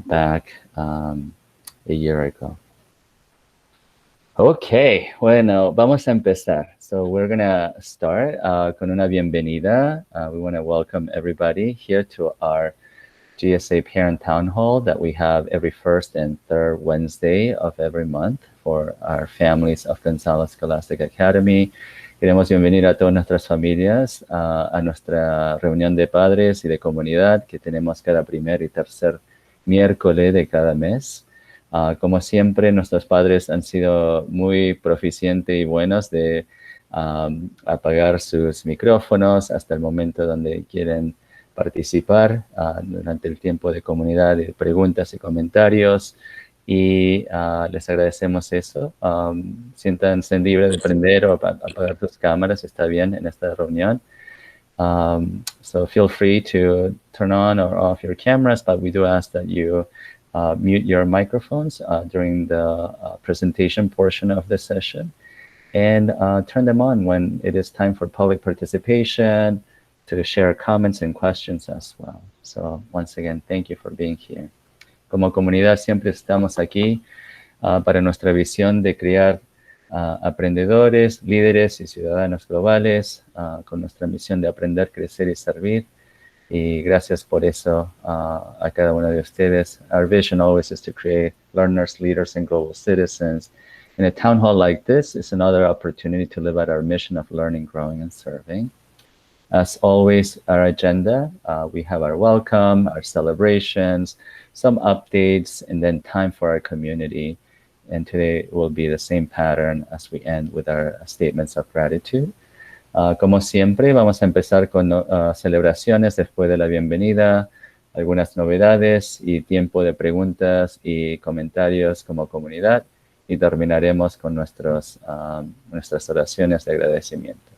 back a year ago. Okay, bueno, vamos a empezar. So we're gonna start con una bienvenida. We want to welcome everybody here to our GSA Parent Town Hall that we have every first and third Wednesday of every month for our families of Gonzalo Scholastic Academy. Queremos bienvenir a todas nuestras familias a nuestra reunión de padres y de comunidad que tenemos cada primer y tercer miércoles de cada mes. Como siempre, nuestros padres han sido muy proficientes y buenos de apagar sus micrófonos hasta el momento donde quieren participar durante el tiempo de comunidad, de preguntas y comentarios. Y les agradecemos eso. Siéntanse libres de prender o apagar sus cámaras, está bien en esta reunión. So feel free to turn on or off your cameras, but we do ask that you mute your microphones during the presentation portion of the session and turn them on when it is time for public participation, to share comments and questions as well. So once again, thank you for being here. Como comunidad siempre estamos aquí para nuestra visión de crear aprendedores, líderes y ciudadanos globales con nuestra misión de aprender, crecer y servir. Y gracias por eso a cada uno de ustedes. Our vision always is to create learners, leaders, and global citizens. And a town hall like this is another opportunity to live out our mission of learning, growing, and serving. As always, our agenda, we have our welcome, our celebrations, some updates, and then time for our community. And today will be the same pattern as we end with our statements of gratitude. Como siempre, vamos a empezar con celebraciones después de la bienvenida, algunas novedades y tiempo de preguntas y comentarios como comunidad. Y terminaremos con nuestras oraciones de agradecimiento.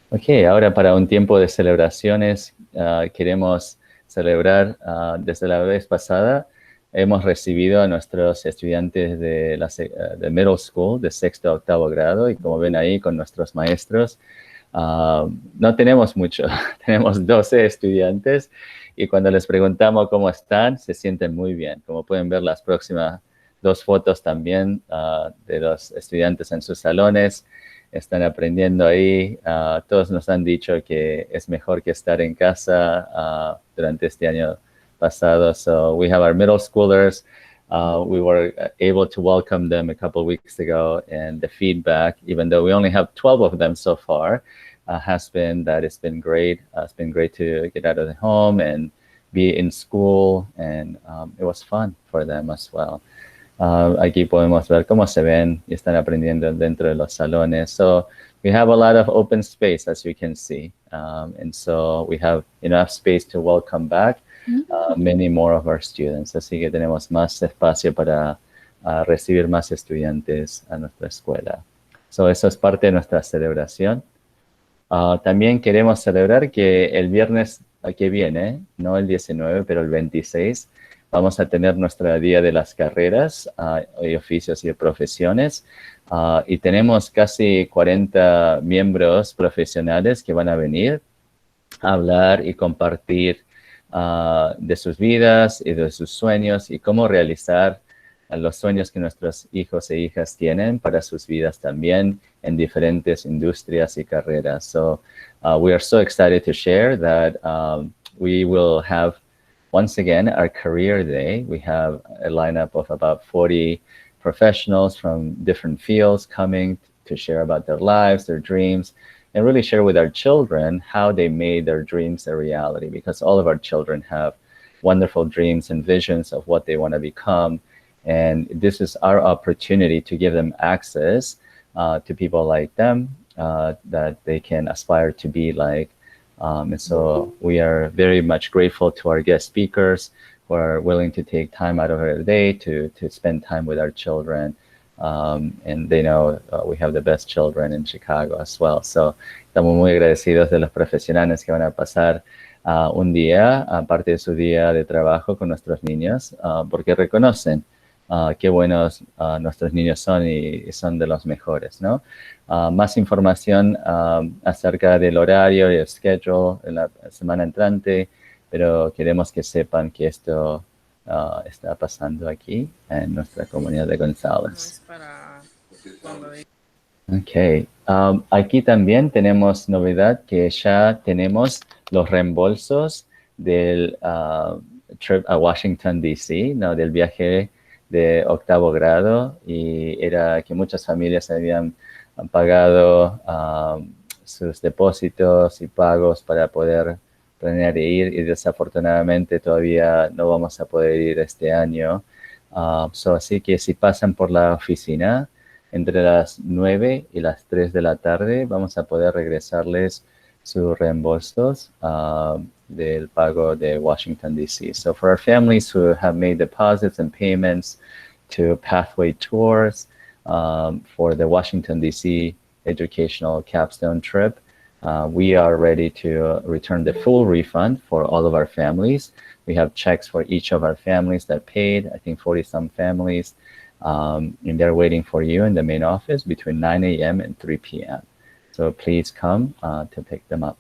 Ok, ahora para un tiempo de celebraciones, queremos celebrar desde la vez pasada. Hemos recibido a nuestros estudiantes de middle school, de sexto a octavo grado, y como ven ahí con nuestros maestros, no tenemos mucho, tenemos 12 estudiantes, y cuando les preguntamos cómo están, se sienten muy bien. Como pueden ver, las próximas 2 fotos también de los estudiantes en sus salones, están aprendiendo ahí. Todos nos han dicho que es mejor que estar en casa durante este año pasado. So we have our middle schoolers. We were able to welcome them a couple of weeks ago, and the feedback, even though we only have 12 of them so far, has been that it's been great. It's been great to get out of the home and be in school, and it was fun for them as well. Aquí podemos ver cómo se ven y están aprendiendo dentro de los salones. So we have a lot of open space, as you can see. And so we have enough space to welcome back many more of our students. Así que tenemos más espacio para recibir más estudiantes a nuestra escuela. So eso es parte de nuestra celebración. También queremos celebrar que el viernes que viene, no el 19, pero el 26, vamos a tener nuestro Día de las Carreras y Oficios y Profesiones. Y tenemos casi 40 miembros profesionales que van a venir a hablar y compartir de sus vidas y de sus sueños y cómo realizar los sueños que nuestros hijos e hijas tienen para sus vidas también en diferentes industrias y carreras. So we are so excited to share that we will have once again, our career day. We have a lineup of about 40 professionals from different fields coming to share about their lives, their dreams, and really share with our children how they made their dreams a reality, because all of our children have wonderful dreams and visions of what they want to become. And this is our opportunity to give them access to people like them that they can aspire to be like. And so we are very much grateful to our guest speakers who are willing to take time out of their day to spend time with our children. And they know we have the best children in Chicago as well. So estamos muy agradecidos de los profesionales que van a pasar un día, aparte de su día de trabajo con nuestros niños, porque reconocen qué buenos nuestros niños son y son de los mejores, ¿no? Más información acerca del horario y el schedule en la semana entrante pero queremos que sepan que esto está pasando aquí en nuestra comunidad de González. No es para cuando Ok. Aquí también tenemos novedad que ya tenemos los reembolsos del trip a Washington, D.C., ¿no? Del viaje de octavo grado, y era que muchas familias habían pagado sus depósitos y pagos para poder planear ir, y desafortunadamente todavía no vamos a poder ir este año. Así que si pasan por la oficina entre las 9 y las 3 de la tarde, vamos a poder regresarles sus reembolsos del pago de Washington, D.C. So for our families who have made deposits and payments to Pathway Tours for the Washington, D.C. educational capstone trip, we are ready to return the full refund for all of our families. We have checks for each of our families that paid, I think 40-some families. And they're waiting for you in the main office between 9 a.m. and 3 p.m. So please come to pick them up.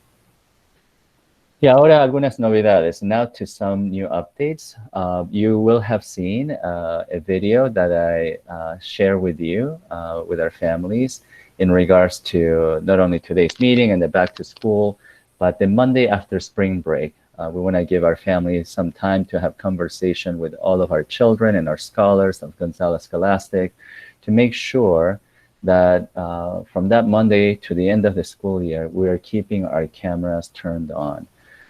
Y ahora algunas novedades. Now to some new updates. You will have seen a video that I share with you, with our families, in regards to not only today's meeting and the back to school, but the Monday after spring break. We want to give our families some time to have conversation with all of our children and our scholars of Gonzales Scholastic to make sure that from that Monday to the end of the school year, we are keeping our cameras turned on.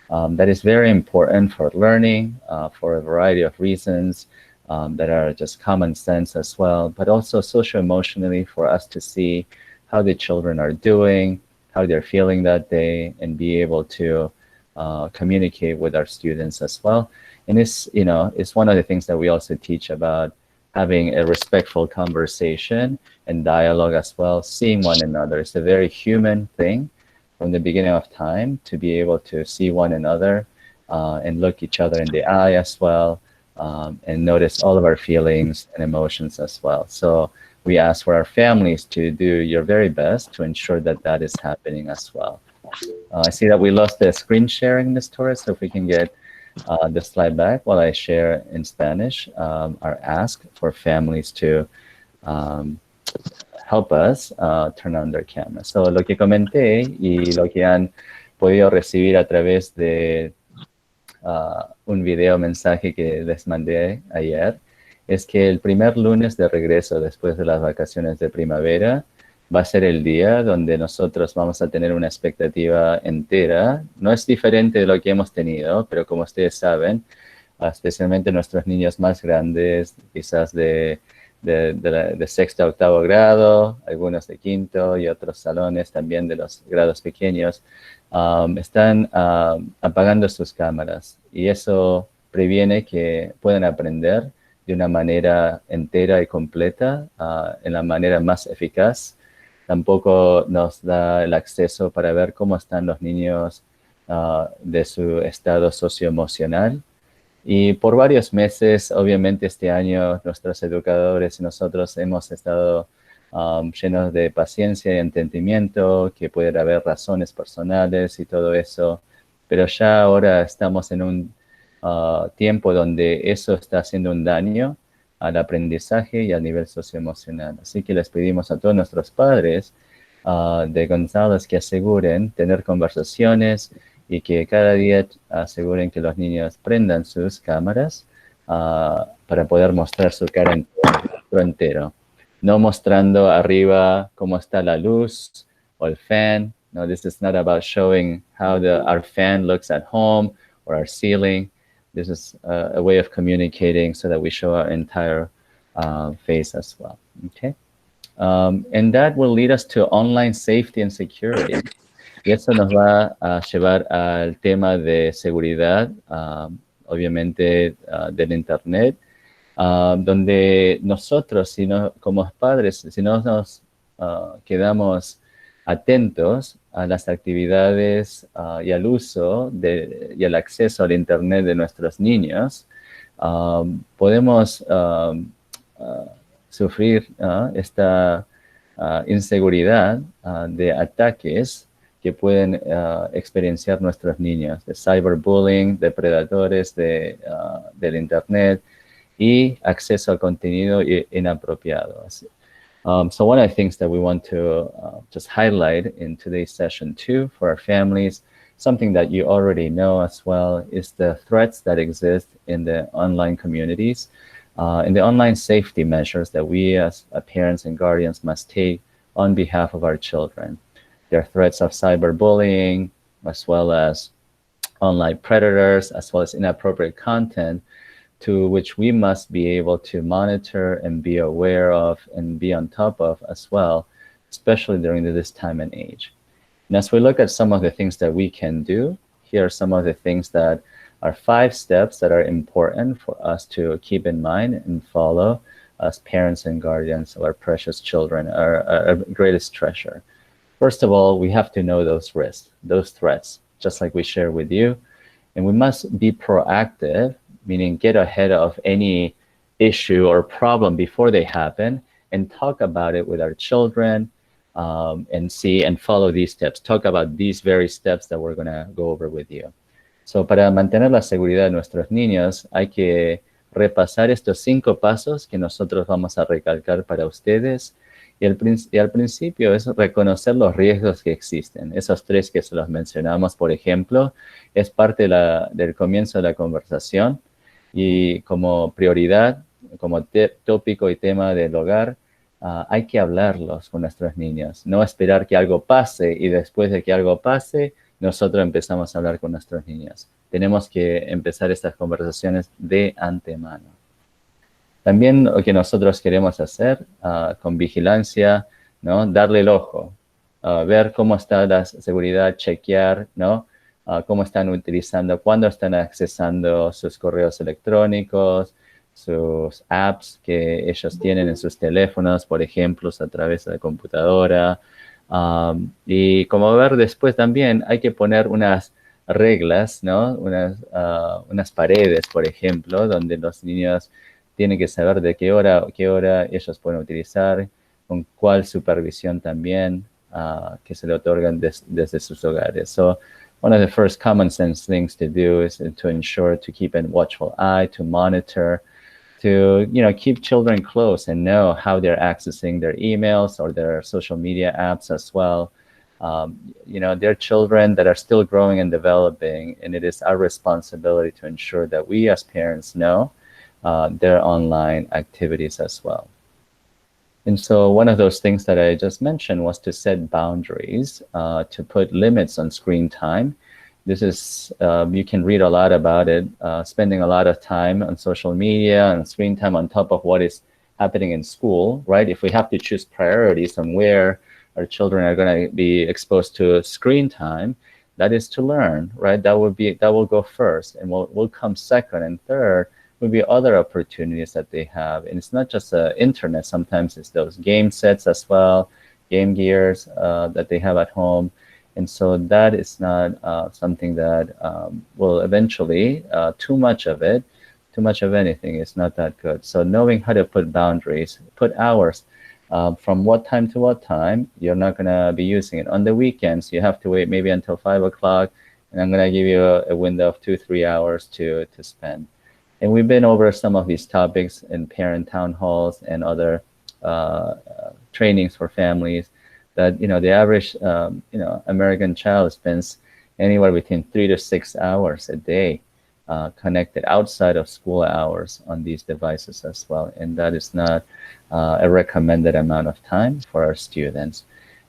That is very important for learning, for a variety of reasons that are just common sense as well, but also socio-emotionally for us to see how the children are doing, how they're feeling that day, and be able to communicate with our students as well. And it's one of the things that we also teach about having a respectful conversation and dialogue as well, seeing one another. It's a very human thing from the beginning of time to be able to see one another and look each other in the eye as well, and notice all of our feelings and emotions as well. So we ask for our families to do your very best to ensure that that is happening as well. I see that we lost the screen sharing, Ms. Torres, so if we can get the slide back while I share in Spanish our ask for families to help us turn on their cameras. So lo que comenté y lo que han podido recibir a través de un video mensaje que les mandé ayer es que el primer lunes de regreso después de las vacaciones de primavera va a ser el día donde nosotros vamos a tener una expectativa entera. No es diferente de lo que hemos tenido, pero como ustedes saben, especialmente nuestros niños más grandes, quizás de sexto a octavo grado, algunos de quinto y otros salones también de los grados pequeños, están apagando sus cámaras, y eso previene que puedan aprender de una manera entera y completa, en la manera más eficaz. Tampoco nos da el acceso para ver cómo están los niños de su estado socioemocional. Y por varios meses, obviamente este año, nuestros educadores y nosotros hemos estado llenos de paciencia y entendimiento, que puede haber razones personales y todo eso, pero ya ahora estamos en un tiempo donde eso está haciendo un daño al aprendizaje y al nivel socioemocional. Así que les pedimos a todos nuestros padres de González que aseguren tener conversaciones y que cada día aseguren que los niños prendan sus cámaras para poder mostrar su cara entero. No mostrando arriba cómo está la luz o el fan. No, this is not about showing how our fan looks at home or our ceiling. This is a way of communicating so that we show our entire face as well. Okay, and that will lead us to online safety and security. Y eso nos va a llevar al tema de seguridad, obviamente del Internet, donde nosotros, como padres, si no nos quedamos atentos a las actividades y al uso y al acceso al Internet de nuestros niños, podemos sufrir esta inseguridad de ataques que pueden experienciar nuestros niños, de cyberbullying, de predadores del Internet y acceso al contenido inapropiado. So one of the things that we want to just highlight in today's session too for our families, something that you already know as well, is the threats that exist in the online communities, and the online safety measures that we as parents and guardians must take on behalf of our children. There are threats of cyberbullying, as well as online predators, as well as inappropriate content, to which we must be able to monitor and be aware of and be on top of as well, especially during this time and age. And as we look at some of the things that we can do, here are some of the things that are 5 steps that are important for us to keep in mind and follow as parents and guardians of our precious children, our greatest treasure. First of all, we have to know those risks, those threats, just like we share with you. And we must be proactive, meaning get ahead of any issue or problem before they happen and talk about it with our children, and see and follow these steps. Talk about these very steps that we're going to go over with you. So para mantener la seguridad de nuestros niños, hay que repasar estos 5 pasos que nosotros vamos a recalcar para ustedes. Y al principio es reconocer los riesgos que existen. Esos 3 que se los mencionamos, por ejemplo, es parte del comienzo de la conversación. Y como prioridad, como tópico y tema del hogar, hay que hablarlos con nuestros niños. No esperar que algo pase y después de que algo pase, nosotros empezamos a hablar con nuestros niños. Tenemos que empezar estas conversaciones de antemano. También lo que nosotros queremos hacer con vigilancia, ¿no? Darle el ojo, ver cómo está la seguridad, chequear, ¿no? Cómo están utilizando, cuándo están accesando sus correos electrónicos, sus apps que ellos tienen en sus teléfonos, por ejemplo, a través de la computadora. Y como ver después también hay que poner unas reglas, ¿no? Unas paredes, por ejemplo, donde los niños tienen que saber de qué hora ellos pueden utilizar, con cuál supervisión también que se le otorgan desde sus hogares. So one of the first common sense things to do is to ensure to keep a watchful eye, to monitor, to keep children close and know how they're accessing their emails or their social media apps as well. They're children that are still growing and developing, and it is our responsibility to ensure that we as parents know their online activities as well. And so one of those things that I just mentioned was to set boundaries, to put limits on screen time. This is, you can read a lot about it, spending a lot of time on social media and screen time on top of what is happening in school, right? If we have to choose priorities on where our children are going to be exposed to screen time, that is to learn, right? That will go first, and will come second, and third will be other opportunities that they have. And it's not just the internet. Sometimes it's those game sets as well, game gears that they have at home. And so that is not something that will eventually, too much of anything is not that good. So knowing how to put boundaries, put hours, from what time to what time, you're not going to be using it. On the weekends, you have to wait maybe until 5 o'clock, and I'm going to give you a window of 2-3 hours to spend. And we've been over some of these topics in parent town halls and other trainings for families, that the average American child spends anywhere between 3 to 6 hours a day connected outside of school hours on these devices as well. And that is not a recommended amount of time for our students.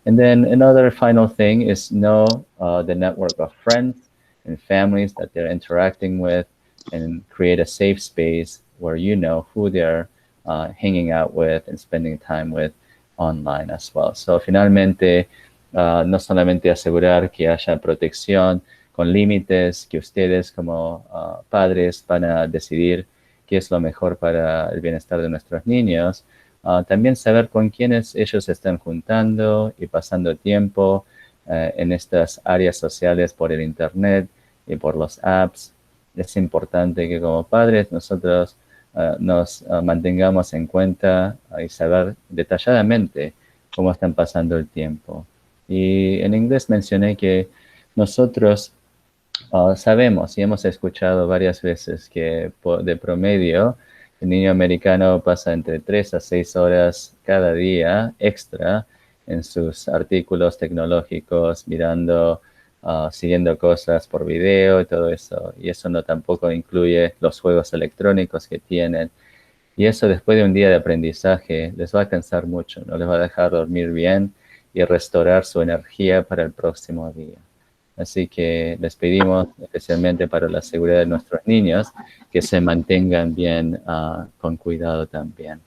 And then another final thing is know the network of friends and families that they're interacting with, and create a safe space where you know who they're hanging out with and spending time with online as well. So finalmente, no solamente asegurar que haya protección con límites, que ustedes como padres van a decidir qué es lo mejor para el bienestar de nuestros niños, también saber con quiénes ellos se están juntando y pasando tiempo en estas áreas sociales por el internet y por los apps. Es importante que como padres nosotros nos mantengamos en cuenta y saber detalladamente cómo están pasando el tiempo. Y en inglés mencioné que nosotros sabemos y hemos escuchado varias veces que de promedio el niño americano pasa entre 3 a 6 horas cada día extra en sus artículos tecnológicos, mirando, siguiendo cosas por video y todo eso. Y eso no tampoco incluye los juegos electrónicos que tienen. Y eso después de un día de aprendizaje les va a cansar mucho, no les va a dejar dormir bien y restaurar su energía para el próximo día. Así que les pedimos, especialmente para la seguridad de nuestros niños, que se mantengan bien con cuidado también.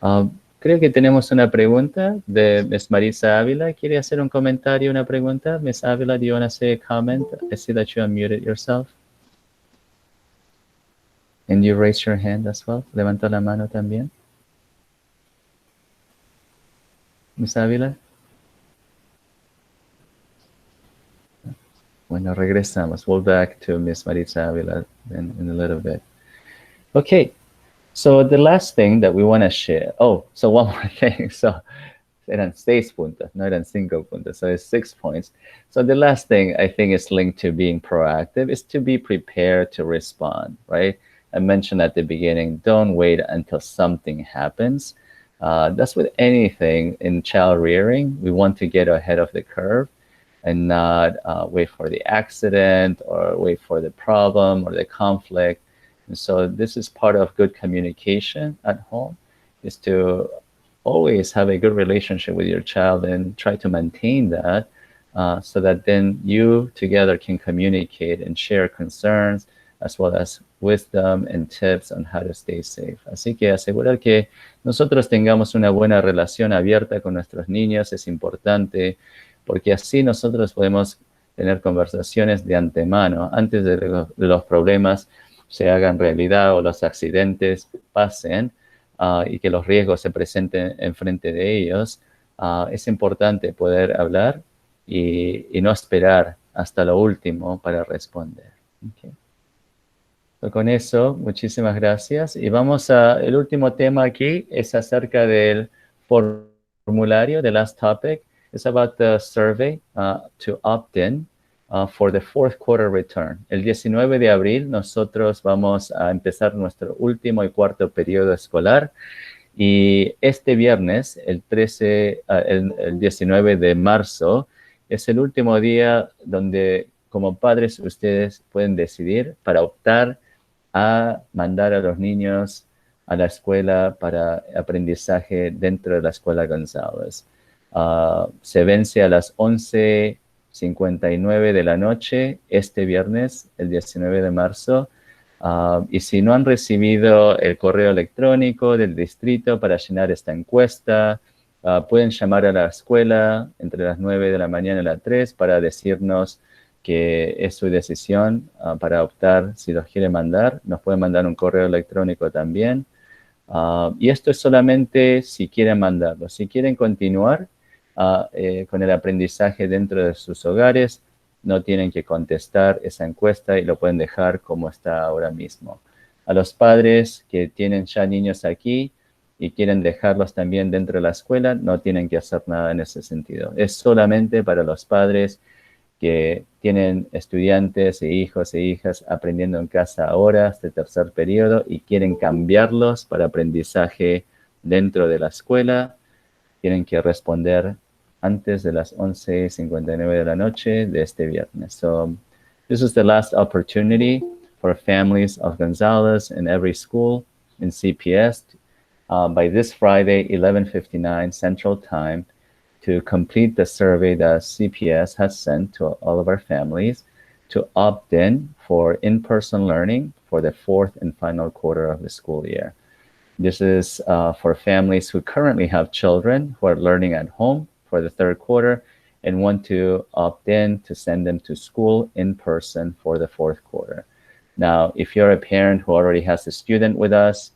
Uh, Creo que tenemos una pregunta de Miss Marisa Ávila. ¿Quiere hacer un comentario, una pregunta? Miss Ávila, do you want to say a comment? I see that you unmuted yourself. And you raise your hand as well. Levantó la mano también. Miss Ávila. Bueno, regresamos. We'll back to Miss Marisa Ávila in a little bit. Okay, so the last thing that we want to share. Oh, so one more thing. So eran 6 puntos, no eran 5 puntos. So it's 6 points. So the last thing I think is linked to being proactive is to be prepared to respond, right? I mentioned at the beginning, don't wait until something happens. That's with anything in child rearing. We want to get ahead of the curve and not wait for the accident or wait for the problem or the conflict. And so this is part of good communication at home, is to always have a good relationship with your child and try to maintain that so that then you together can communicate and share concerns as well as wisdom and tips on how to stay safe. Así que asegurar que nosotros tengamos una buena relación abierta con nuestros niños es importante, porque así nosotros podemos tener conversaciones de antemano, antes de los problemas se hagan realidad o los accidentes pasen y que los riesgos se presenten enfrente de ellos. Es importante poder hablar y no esperar hasta lo último para responder. Okay. So, con eso, muchísimas gracias. Y vamos el último tema aquí es acerca del formulario, the last topic. It's about the survey to opt in for the fourth quarter return. El 19 de abril nosotros vamos a empezar nuestro último y cuarto periodo escolar y este viernes, el 19 de marzo, es el último día donde como padres ustedes pueden decidir para optar a mandar a los niños a la escuela para aprendizaje dentro de la escuela González. Se vence a las 11:59 de la noche este viernes, el 19 de marzo. Y si no han recibido el correo electrónico del distrito para llenar esta encuesta, pueden llamar a la escuela entre las 9 de la mañana y las 3 para decirnos que es su decisión para optar si los quiere mandar. Nos pueden mandar un correo electrónico también. Y esto es solamente si quieren mandarlo. Si quieren continuar con el aprendizaje dentro de sus hogares, no tienen que contestar esa encuesta y lo pueden dejar como está ahora mismo. A los padres que tienen ya niños aquí y quieren dejarlos también dentro de la escuela, no tienen que hacer nada en ese sentido. Es solamente para los padres que tienen estudiantes e hijos e hijas aprendiendo en casa ahora, este tercer periodo, y quieren cambiarlos para aprendizaje dentro de la escuela. Tienen que responder antes de las 11:59 de la noche de este viernes. So this is the last opportunity for families of Gonzalez in every school in CPS by this Friday, 11:59 Central Time, to complete the survey that CPS has sent to all of our families to opt in for in-person learning for the fourth and final quarter of the school year. This is for families who currently have children who are learning at home for the third quarter and want to opt in to send them to school in person for the fourth quarter. Now, if you're a parent who already has a student with us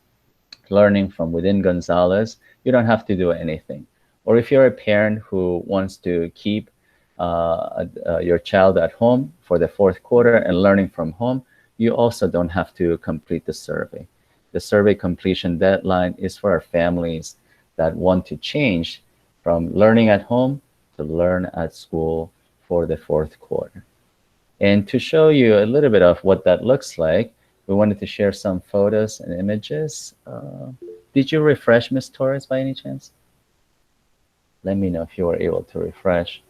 learning from within Gonzalez, you don't have to do anything. Or if you're a parent who wants to keep your child at home for the fourth quarter and learning from home, you also don't have to complete the survey. The survey completion deadline is for our families that want to change from learning at home to learn at school for the fourth quarter. And to show you a little bit of what that looks like, we wanted to share some photos and images. Did you refresh, Ms. Torres, by any chance? Let me know if you were able to refresh.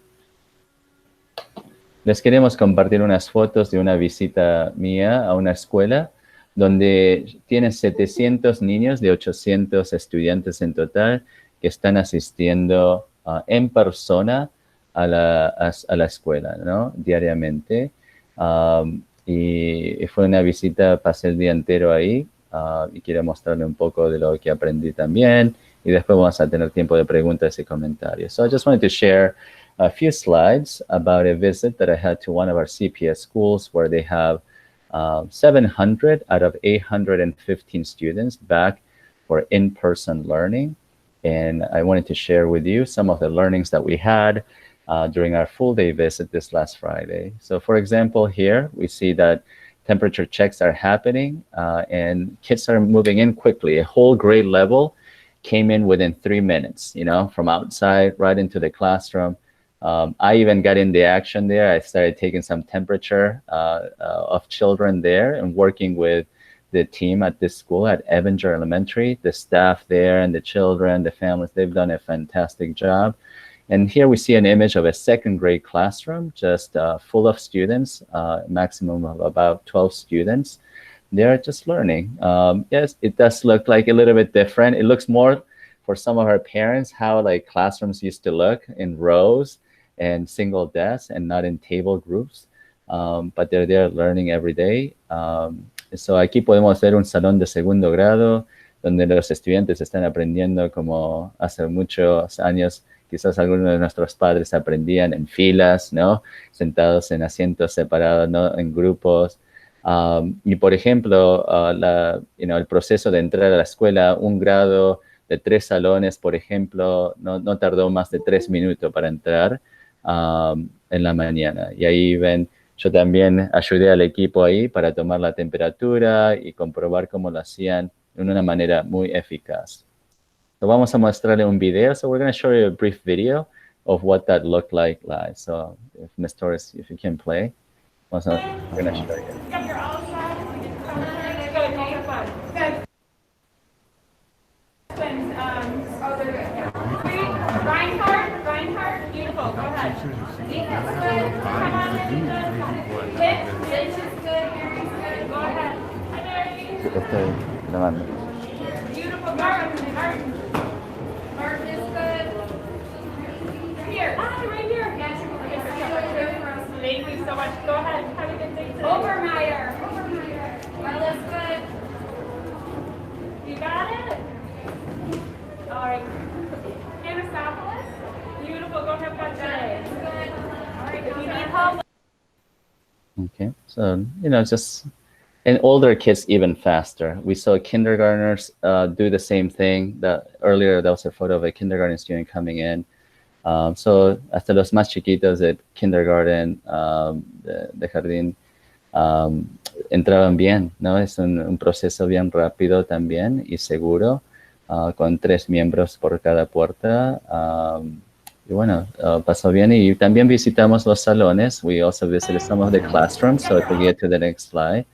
Les queremos compartir unas fotos de una visita mía a una escuela donde tienen 700 niños de 800 estudiantes en total que están asistiendo en persona a la escuela, ¿no? Diariamente. Y fue una visita, pasé el día entero ahí y quiero mostrarle un poco de lo que aprendí también y después vamos a tener tiempo de preguntas y comentarios. So I just wanted to share a few slides about a visit that I had to one of our CPS schools where they have 700 out of 815 students back for in-person learning. And I wanted to share with you some of the learnings that we had during our full day visit this last Friday. So for example, here we see that temperature checks are happening and kids are moving in quickly. A whole grade level came in within 3 minutes, you know, from outside right into the classroom. I even got in the action there. I started taking some temperature of children there and working with the team at this school at Evanger Elementary. The staff there and the children, the families, they've done a fantastic job. And here we see an image of a second grade classroom, just full of students, maximum of about 12 students. They're just learning. Yes, it does look like a little bit different. It looks more for some of our parents how like classrooms used to look in rows and single desks and not in table groups. But they're there learning every day. So aquí podemos ver un salón de segundo grado donde los estudiantes están aprendiendo como hace muchos años quizás algunos de nuestros padres aprendían en filas, ¿no? Sentados en asientos separados, ¿no? En grupos. Y por ejemplo, el proceso de entrar a la escuela, un grado de 3 salones, por ejemplo, no tardó más de 3 minutos para entrar en la mañana. Y ahí ven, yo también ayudé al equipo ahí para tomar la temperatura y comprobar cómo lo hacían de una manera muy eficaz. So vamos a mostrarle un video. So we're going to show you a brief video of what that looked like live. So if Ms. Torres, if you can play, we're going to show you. Reinhardt, beautiful, go ahead. Come on, Vince is good, Mary's good, go ahead. Hi, Mary. Estoy grabando. Beautiful, Martin. Martin is good. Here, right here. Yes, thank you so much. Go ahead, have a good day today. Obermeyer. Marla's good. You got it? All right. Anasopoulos. Beautiful. Go have fun today. Good. All right. If you need help. Okay. So, just and older kids even faster. We saw kindergartners do the same thing. Earlier, there was a photo of a kindergarten student coming in. So, hasta los más chiquitos de kindergarten, de jardín, entraban bien, ¿no? Es un proceso bien rápido también y seguro. Con 3 miembros por cada puerta. Y bueno, pasó bien. Y también visitamos los salones. We also visited some of the classrooms. So if we get to the next slide,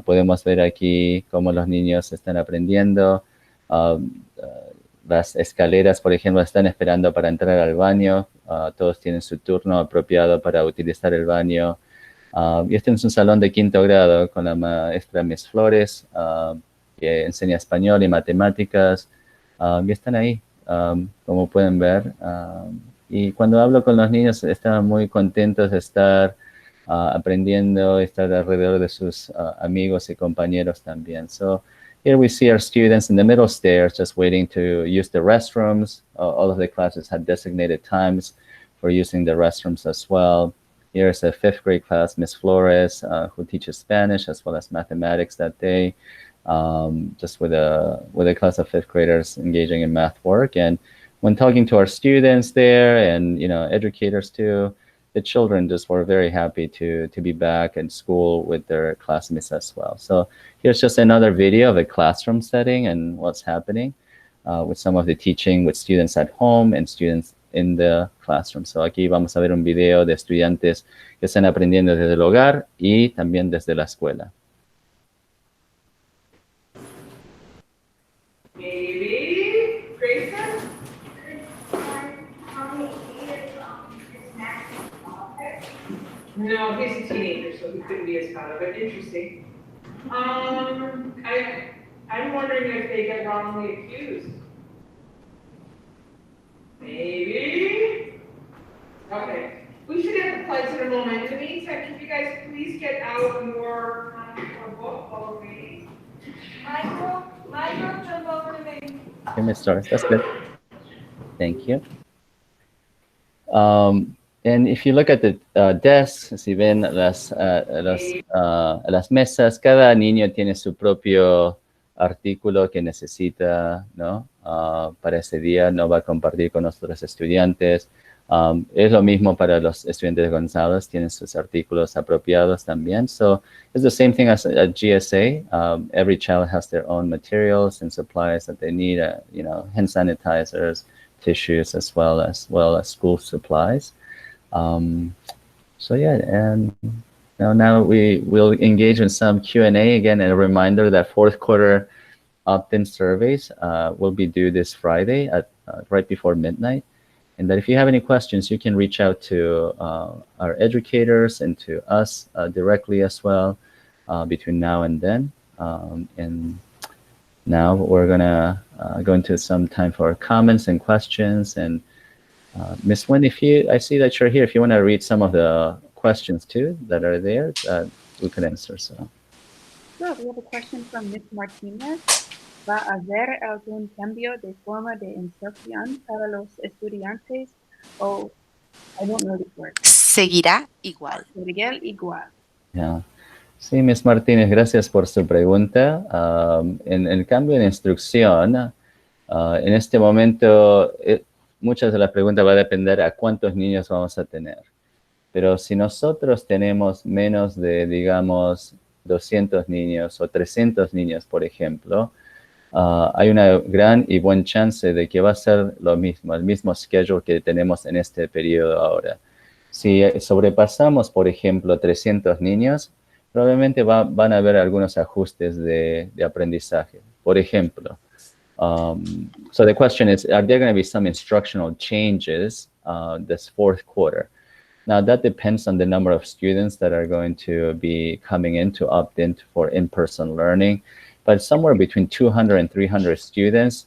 podemos ver aquí cómo los niños están aprendiendo. Las escaleras, por ejemplo, están esperando para entrar al baño. Todos tienen su turno apropiado para utilizar el baño. Y este es un salón de 5º grado con la maestra Miss Flores, que enseña español y matemáticas, y están ahí, como pueden ver. Y cuando hablo con los niños, están muy contentos de estar aprendiendo, estar alrededor de sus amigos y compañeros también. So here we see our students in the middle stairs just waiting to use the restrooms. All of the classes had designated times for using the restrooms as well. Here's a 5th grade class, Miss Flores, who teaches Spanish as well as mathematics that day. Just with a class of 5th graders engaging in math work. And when talking to our students there and, educators too, the children just were very happy to be back in school with their classmates as well. So here's just another video of a classroom setting and what's happening with some of the teaching with students at home and students in the classroom. So aquí vamos a ver un video de estudiantes que están aprendiendo desde el hogar y también desde la escuela. Maybe Grayson? No, he's a teenager, so he couldn't be as proud of it. Interesting. I'm wondering if they get wrongly accused. Maybe? Okay. We should have the pledge in a moment. In the meantime, can you guys please get out your book while we're waiting? Michael, jump over to me. Okay, Ms. Torres, that's good. Thank you. And if you look at the desks, si ven las mesas, cada niño tiene su propio artículo que necesita, ¿no? Para ese día, no va a compartir con otros estudiantes. Es lo mismo para los estudiantes de González, tienen sus artículos apropiados también. So it's the same thing as at GSA. Every child has their own materials and supplies that they need, you know, hand sanitizers, tissues, as well as school supplies. So yeah, and now we will engage in some Q&A. Again, a reminder that fourth quarter opt-in surveys will be due this Friday at right before midnight. And that if you have any questions, you can reach out to our educators and to us directly as well between now and then. And now we're gonna go into some time for comments and questions. And Ms. Wen, I see that you're here, if you want to read some of the questions too that are there, we could answer. So. Sure, we have a question from Ms. Martinez. ¿Va a haber algún cambio de forma de instrucción para los estudiantes? O, I don't know this word. Seguirá igual. Seguirá igual. Yeah. Sí, Ms. Martínez, gracias por su pregunta. En el cambio de instrucción, en este momento, muchas de las preguntas va a depender a cuántos niños vamos a tener. Pero si nosotros tenemos menos de, digamos, 200 niños o 300 niños, por ejemplo, hay una gran y buena chance de que va a ser lo mismo, el mismo schedule que tenemos en este periodo ahora. Si sobrepasamos, por ejemplo, 300 niños, probablemente van a haber algunos ajustes de aprendizaje. Por ejemplo, so the question is, are there going to be some instructional changes this fourth quarter? Now, that depends on the number of students that are going to be coming in to opt in for in-person learning. But somewhere between 200 and 300 students,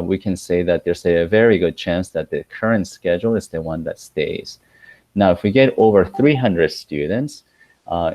we can say that there's a very good chance that the current schedule is the one that stays. Now, if we get over 300 students,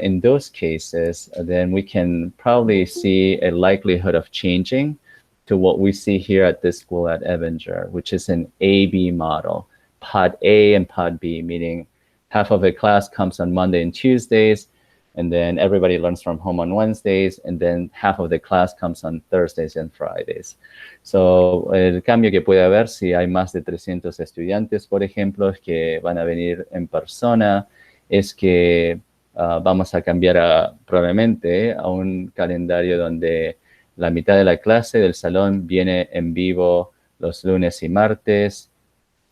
in those cases, then we can probably see a likelihood of changing to what we see here at this school at Evanger, which is an A-B model, Pod A and Pod B, meaning half of a class comes on Monday and Tuesdays, and then everybody learns from home on Wednesdays, and then half of the class comes on Thursdays and Fridays. So el cambio que puede haber si hay más de 300 estudiantes, por ejemplo, que van a venir en persona, es que vamos a cambiar probablemente a un calendario donde la mitad de la clase del salón viene en vivo los lunes y martes,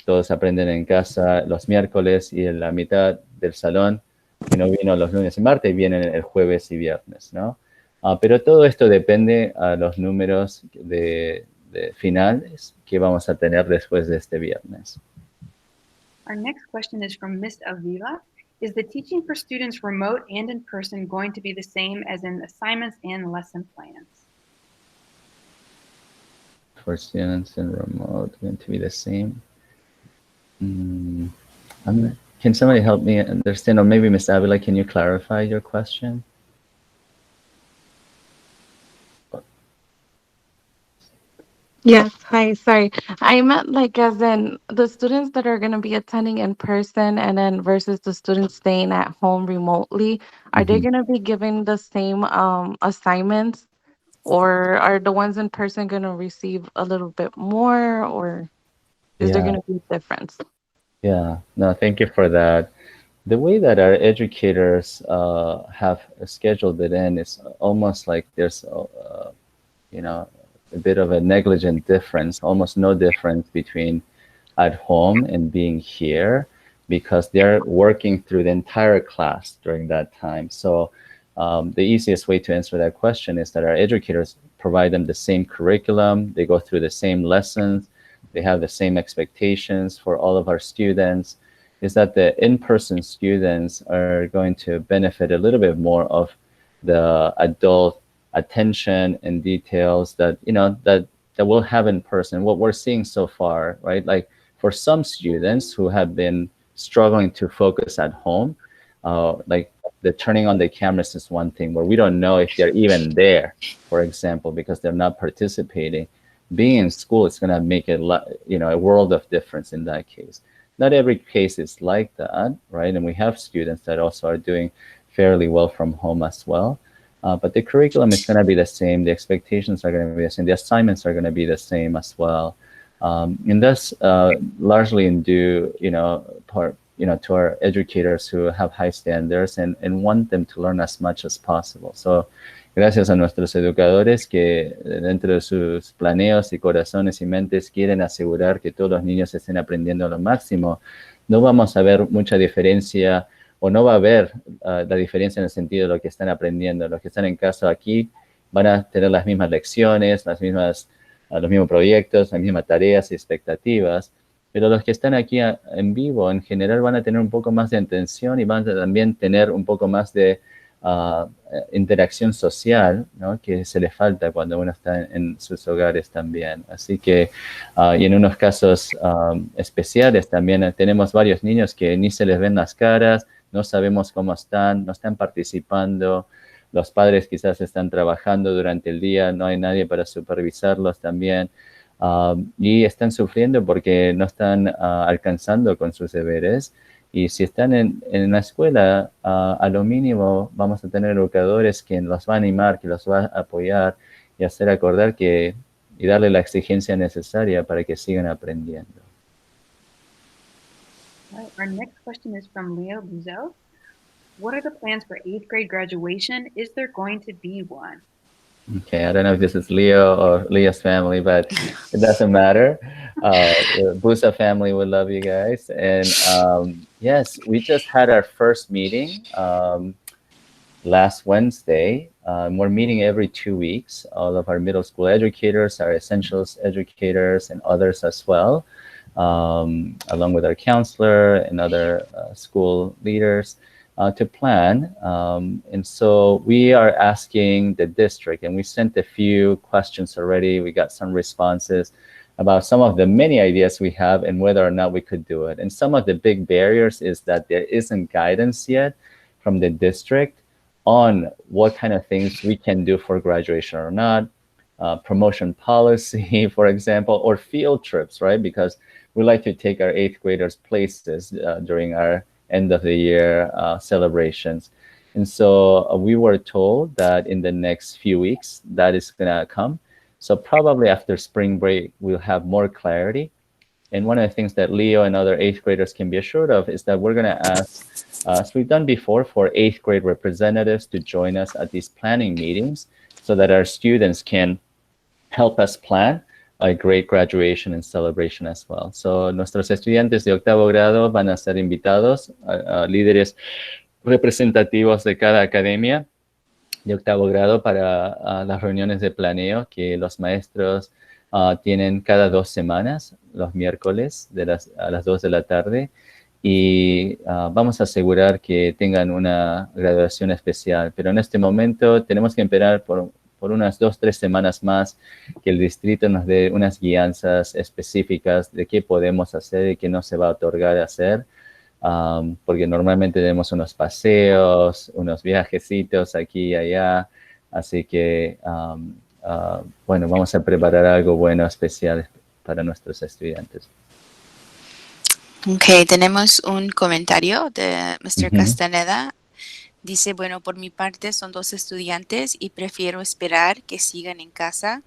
todos aprenden en casa los miércoles, y la mitad del salón que no vino los lunes y martes vienen el jueves y viernes, ¿no? Pero todo esto depende a los números de finales que vamos a tener después de este viernes. Our next question is from Ms. Avila. Is the teaching for students remote and in person going to be the same as in assignments and lesson plans? For students in remote, going to be the same. Can somebody help me understand, or maybe Ms. Avila, can you clarify your question? Yes, hi, sorry. I meant like as in the students that are going to be attending in person and then versus the students staying at home remotely, are they going to be given the same assignments, or are the ones in person going to receive a little bit more, or is there going to be a difference? Yeah, no, thank you for that. The way that our educators have scheduled it in is almost like there's, you know, a bit of a negligent difference, almost no difference between at home and being here because they're working through the entire class during that time. So the easiest way to answer that question is that our educators provide them the same curriculum, they go through the same lessons, they have the same expectations for all of our students, is that the in-person students are going to benefit a little bit more of the adult attention and details that, that we'll have in person. What we're seeing so far, right? Like for some students who have been struggling to focus at home, like the turning on the cameras is one thing where we don't know if they're even there, for example, because they're not participating. Being in school is going to make a world of difference in that case. Not every case is like that, right? And we have students that also are doing fairly well from home as well. But the curriculum is going to be the same. The expectations are going to be the same. The assignments are going to be the same as well. And that's largely in due, to our educators who have high standards and want them to learn as much as possible. So, gracias a nuestros educadores que dentro de sus planeos y corazones y mentes quieren asegurar que todos los niños estén aprendiendo lo máximo, no vamos a ver mucha diferencia o no va a haber la diferencia en el sentido de lo que están aprendiendo. Los que están en casa aquí van a tener las mismas lecciones, los mismos proyectos, las mismas tareas y expectativas, pero los que están aquí en vivo en general van a tener un poco más de atención y van a también tener un poco más de interacción social, ¿no? Que se les falta cuando uno está en sus hogares también. Así que, y en unos casos especiales también tenemos varios niños que ni se les ven las caras, no sabemos cómo están, no están participando, los padres quizás están trabajando durante el día, no hay nadie para supervisarlos también, y están sufriendo porque no están alcanzando con sus deberes. Y si están en la escuela, a lo mínimo vamos a tener educadores que los va a animar, que los va a apoyar y hacer acordar y darle la exigencia necesaria para que sigan aprendiendo. All right, our next question is from Leo Buzel. What are the plans for 8th grade graduation? Is there going to be one? Okay, I don't know if this is Leo or Leo's family, but it doesn't matter. The Busa family would love you guys. And yes, we just had our first meeting last Wednesday. We're meeting every 2 weeks. All of our middle school educators, our essentials educators, and others as well, along with our counselor and other school leaders. To plan. And so we are asking the district, and we sent a few questions already. We got some responses about some of the many ideas we have and whether or not we could do it. And some of the big barriers is that there isn't guidance yet from the district on what kind of things we can do for graduation or not. Promotion policy, for example, or field trips, right? Because we like to take our 8th graders places during our end of the year celebrations. And so we were told that in the next few weeks that is gonna come. So probably after spring break, we'll have more clarity. And one of the things that Leo and other 8th graders can be assured of is that we're gonna ask, as we've done before, for 8th grade representatives to join us at these planning meetings so that our students can help us plan a great graduation and celebration as well. So nuestros estudiantes de octavo grado van a ser invitados a líderes representativos de cada academia de octavo grado para las reuniones de planeo que los maestros tienen cada 2 semanas, los miércoles a las 2 de la tarde. Y vamos a asegurar que tengan una graduación especial. Pero en este momento tenemos que esperar por unas 2-3 semanas más que el distrito nos dé unas guianzas específicas de qué podemos hacer y qué no se va a otorgar a hacer, porque normalmente tenemos unos paseos, unos viajecitos aquí y allá, así que bueno, vamos a preparar algo bueno, especial para nuestros estudiantes. Ok, tenemos un comentario de Mr. Castaneda. Dice, bueno, por mi parte son 2 estudiantes y prefiero esperar que sigan en casa.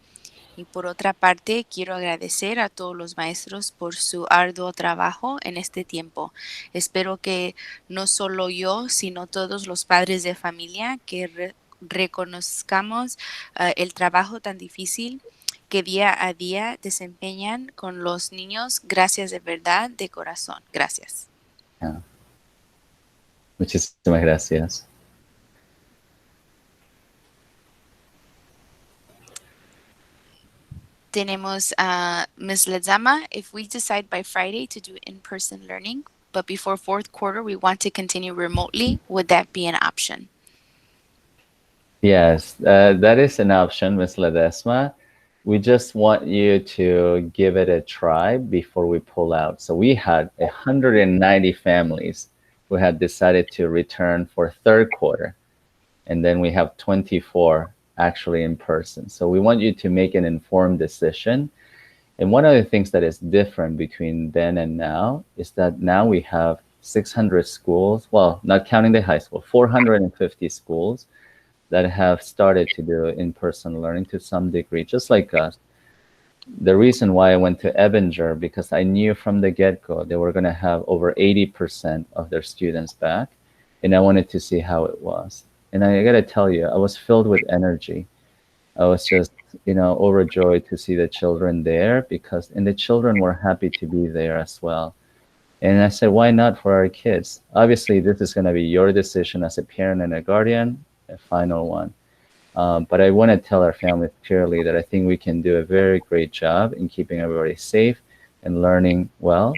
Y por otra parte, quiero agradecer a todos los maestros por su arduo trabajo en este tiempo. Espero que no solo yo, sino todos los padres de familia que reconozcamos el trabajo tan difícil que día a día desempeñan con los niños. Gracias de verdad, de corazón. Gracias. Yeah. Muchísimas gracias. Tenemos a Ms. Lezama. If we decide by Friday to do in-person learning, but before fourth quarter we want to continue remotely, would that be an option? Yes, that is an option, Ms. Ledesma. We just want you to give it a try before we pull out. So we had 190 families who had decided to return for third quarter, and then we have 24 actually in person. So we want you to make an informed decision. And one of the things that is different between then and now is that now we have 600 schools, well, not counting the high school, 450 schools that have started to do in-person learning to some degree, just like us. The reason why I went to Ebinger, because I knew from the get-go they were going to have over 80% of their students back, and I wanted to see how it was. And I got to tell you, I was filled with energy. I was just, overjoyed to see the children there and the children were happy to be there as well. And I said, why not for our kids? Obviously, this is going to be your decision as a parent and a guardian, a final one. But I want to tell our families clearly that I think we can do a very great job in keeping everybody safe and learning well,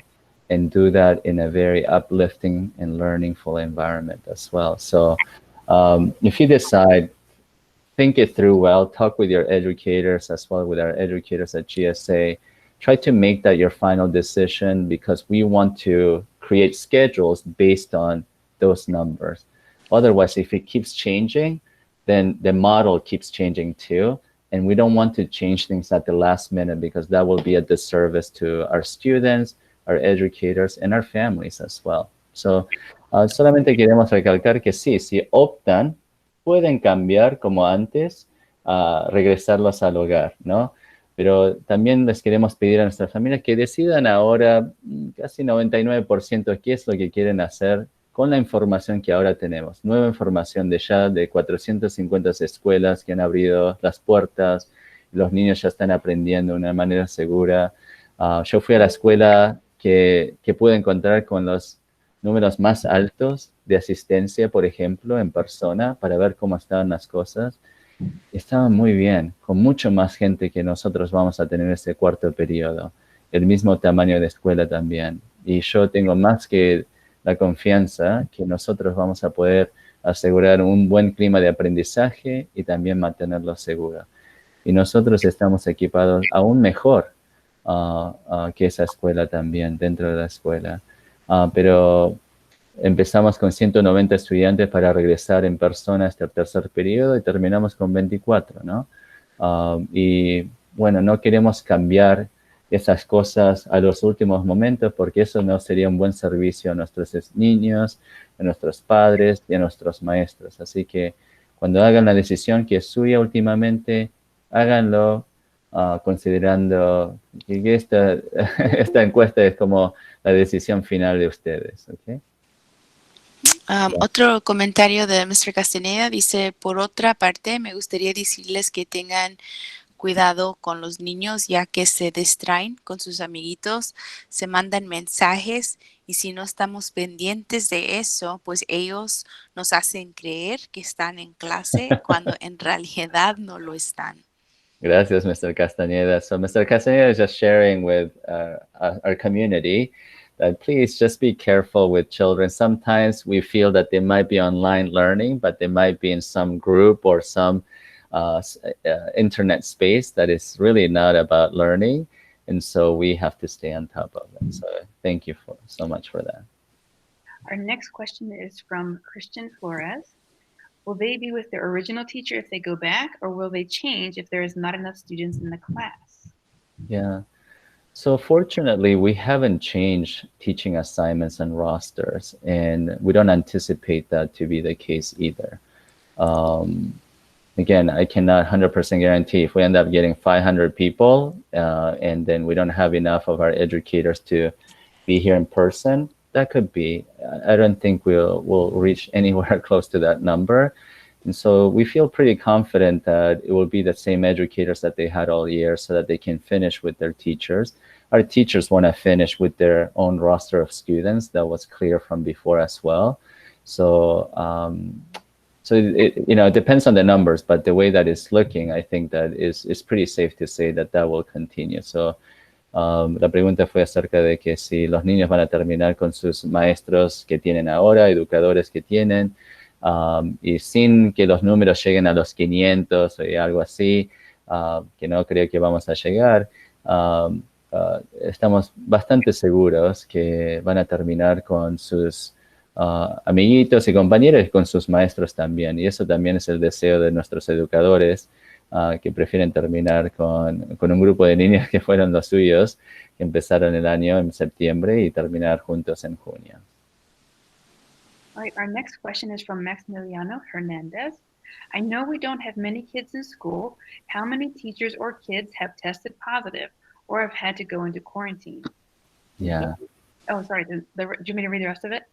and do that in a very uplifting and learningful environment as well. So if you decide, think it through well, talk with your educators as well, with our educators at GSA. Try to make that your final decision, because we want to create schedules based on those numbers. Otherwise, if it keeps changing, then the model keeps changing too. And we don't want to change things at the last minute, because that will be a disservice to our students, our educators, and our families as well. So solamente queremos recalcar que sí, si optan, pueden cambiar como antes, regresarlos al hogar, ¿no? Pero también les queremos pedir a nuestras familias que decidan ahora casi 99% qué es lo que quieren hacer con la información que ahora tenemos. Nueva información de 450 escuelas que han abrido las puertas, los niños ya están aprendiendo de una manera segura. Yo fui a la escuela que pude encontrar con los números más altos de asistencia, por ejemplo, en persona, para ver cómo estaban las cosas. Estaban muy bien, con mucho más gente que nosotros vamos a tener este cuarto periodo. El mismo tamaño de escuela también. Y yo tengo más que la confianza que nosotros vamos a poder asegurar un buen clima de aprendizaje y también mantenerlo seguro. Y nosotros estamos equipados aún mejor que esa escuela también, dentro de la escuela. Pero empezamos con 190 estudiantes para regresar en persona hasta el tercer periodo y terminamos con 24, ¿no? Y bueno, no queremos cambiar esas cosas a los últimos momentos, porque eso no sería un buen servicio a nuestros niños, a nuestros padres y a nuestros maestros. Así que cuando hagan la decisión que es suya últimamente, háganlo considerando que esta encuesta es como la decisión final de ustedes, ¿ok? Otro comentario de Mr. Castaneda dice, por otra parte, me gustaría decirles que tengan cuidado con los niños, ya que se distraen con sus amiguitos, se mandan mensajes, y si no estamos pendientes de eso, pues ellos nos hacen creer que están en clase cuando en realidad no lo están. Gracias, Mr. Castaneda. So Mr. Castaneda is just sharing with our community that please just be careful with children. Sometimes we feel that they might be online learning, but they might be in some group or some internet space that is really not about learning. And so we have to stay on top of it. So thank you so much for that. Our next question is from Christian Flores. Will they be with their original teacher if they go back, or will they change if there is not enough students in the class? Yeah. So fortunately, we haven't changed teaching assignments and rosters, and we don't anticipate that to be the case either. Again, I cannot 100% guarantee if we end up getting 500 people and then we don't have enough of our educators to be here in person. That could be. I don't think we'll reach anywhere close to that number. And so we feel pretty confident that it will be the same educators that they had all year so that they can finish with their teachers. Our teachers want to finish with their own roster of students. That was clear from before as well. So, it depends on the numbers, but the way that it's looking, I think that is pretty safe to say that will continue. So, la pregunta fue acerca de que si los niños van a terminar con sus maestros que tienen ahora, educadores que tienen, y sin que los números lleguen a los 500 o algo así, que no creo que vamos a llegar. Estamos bastante seguros que van a terminar con sus amiguitos y compañeros y con sus maestros también. Y eso también es el deseo de nuestros educadores, que prefieren terminar con un grupo de niños que fueron los suyos, que empezaron el año en septiembre y terminar juntos en junio. All right, our next question is from Maximiliano Hernandez. I know we don't have many kids in school. How many teachers or kids have tested positive or have had to go into quarantine? Yeah. Oh, sorry. Do you want me to read the rest of it?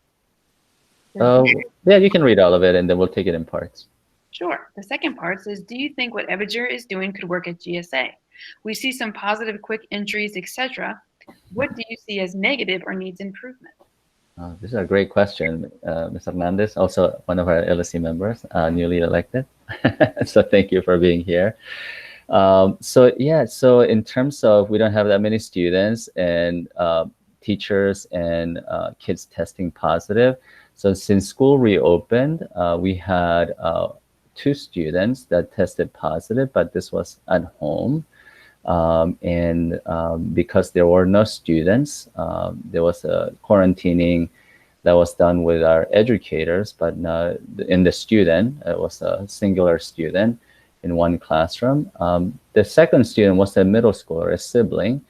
Yeah, you can read all of it and then we'll take it in parts. Sure. The second part says, do you think what Ebinger is doing could work at GSA? We see some positive quick entries, etc. What do you see as negative or needs improvement? This is a great question, Ms. Hernandez, also one of our LSE members, newly elected. So thank you for being here. So in terms of, we don't have that many students and teachers and kids testing positive. So since school reopened, we had 2 students that tested positive, but this was at home. Because there were no students, there was a quarantining that was done with our educators, but not in the student. It was a singular student in one classroom. The second student was a middle schooler, a sibling,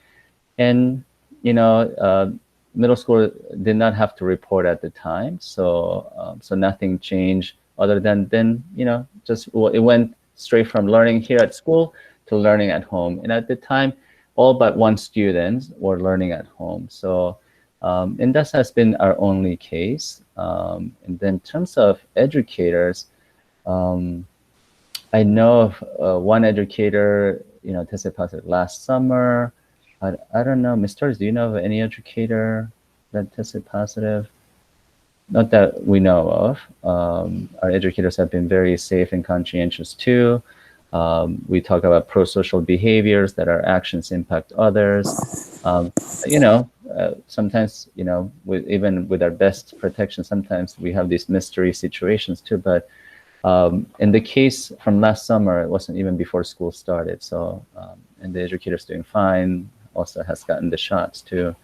and middle school did not have to report at the time, so nothing changed other than it went straight from learning here at school to learning at home. And at the time, all but one student were learning at home. So, and that has been our only case. And then in terms of educators, I know of one educator, tested positive last summer. I don't know, Ms. Torres, do you know of any educator that tested positive? Not that we know of. Our educators have been very safe and conscientious too. We talk about pro-social behaviors, that our actions impact others. Sometimes, even with our best protection, sometimes we have these mystery situations too. But in the case from last summer, it wasn't even before school started. So, and the educator's doing fine, also has gotten the shots too.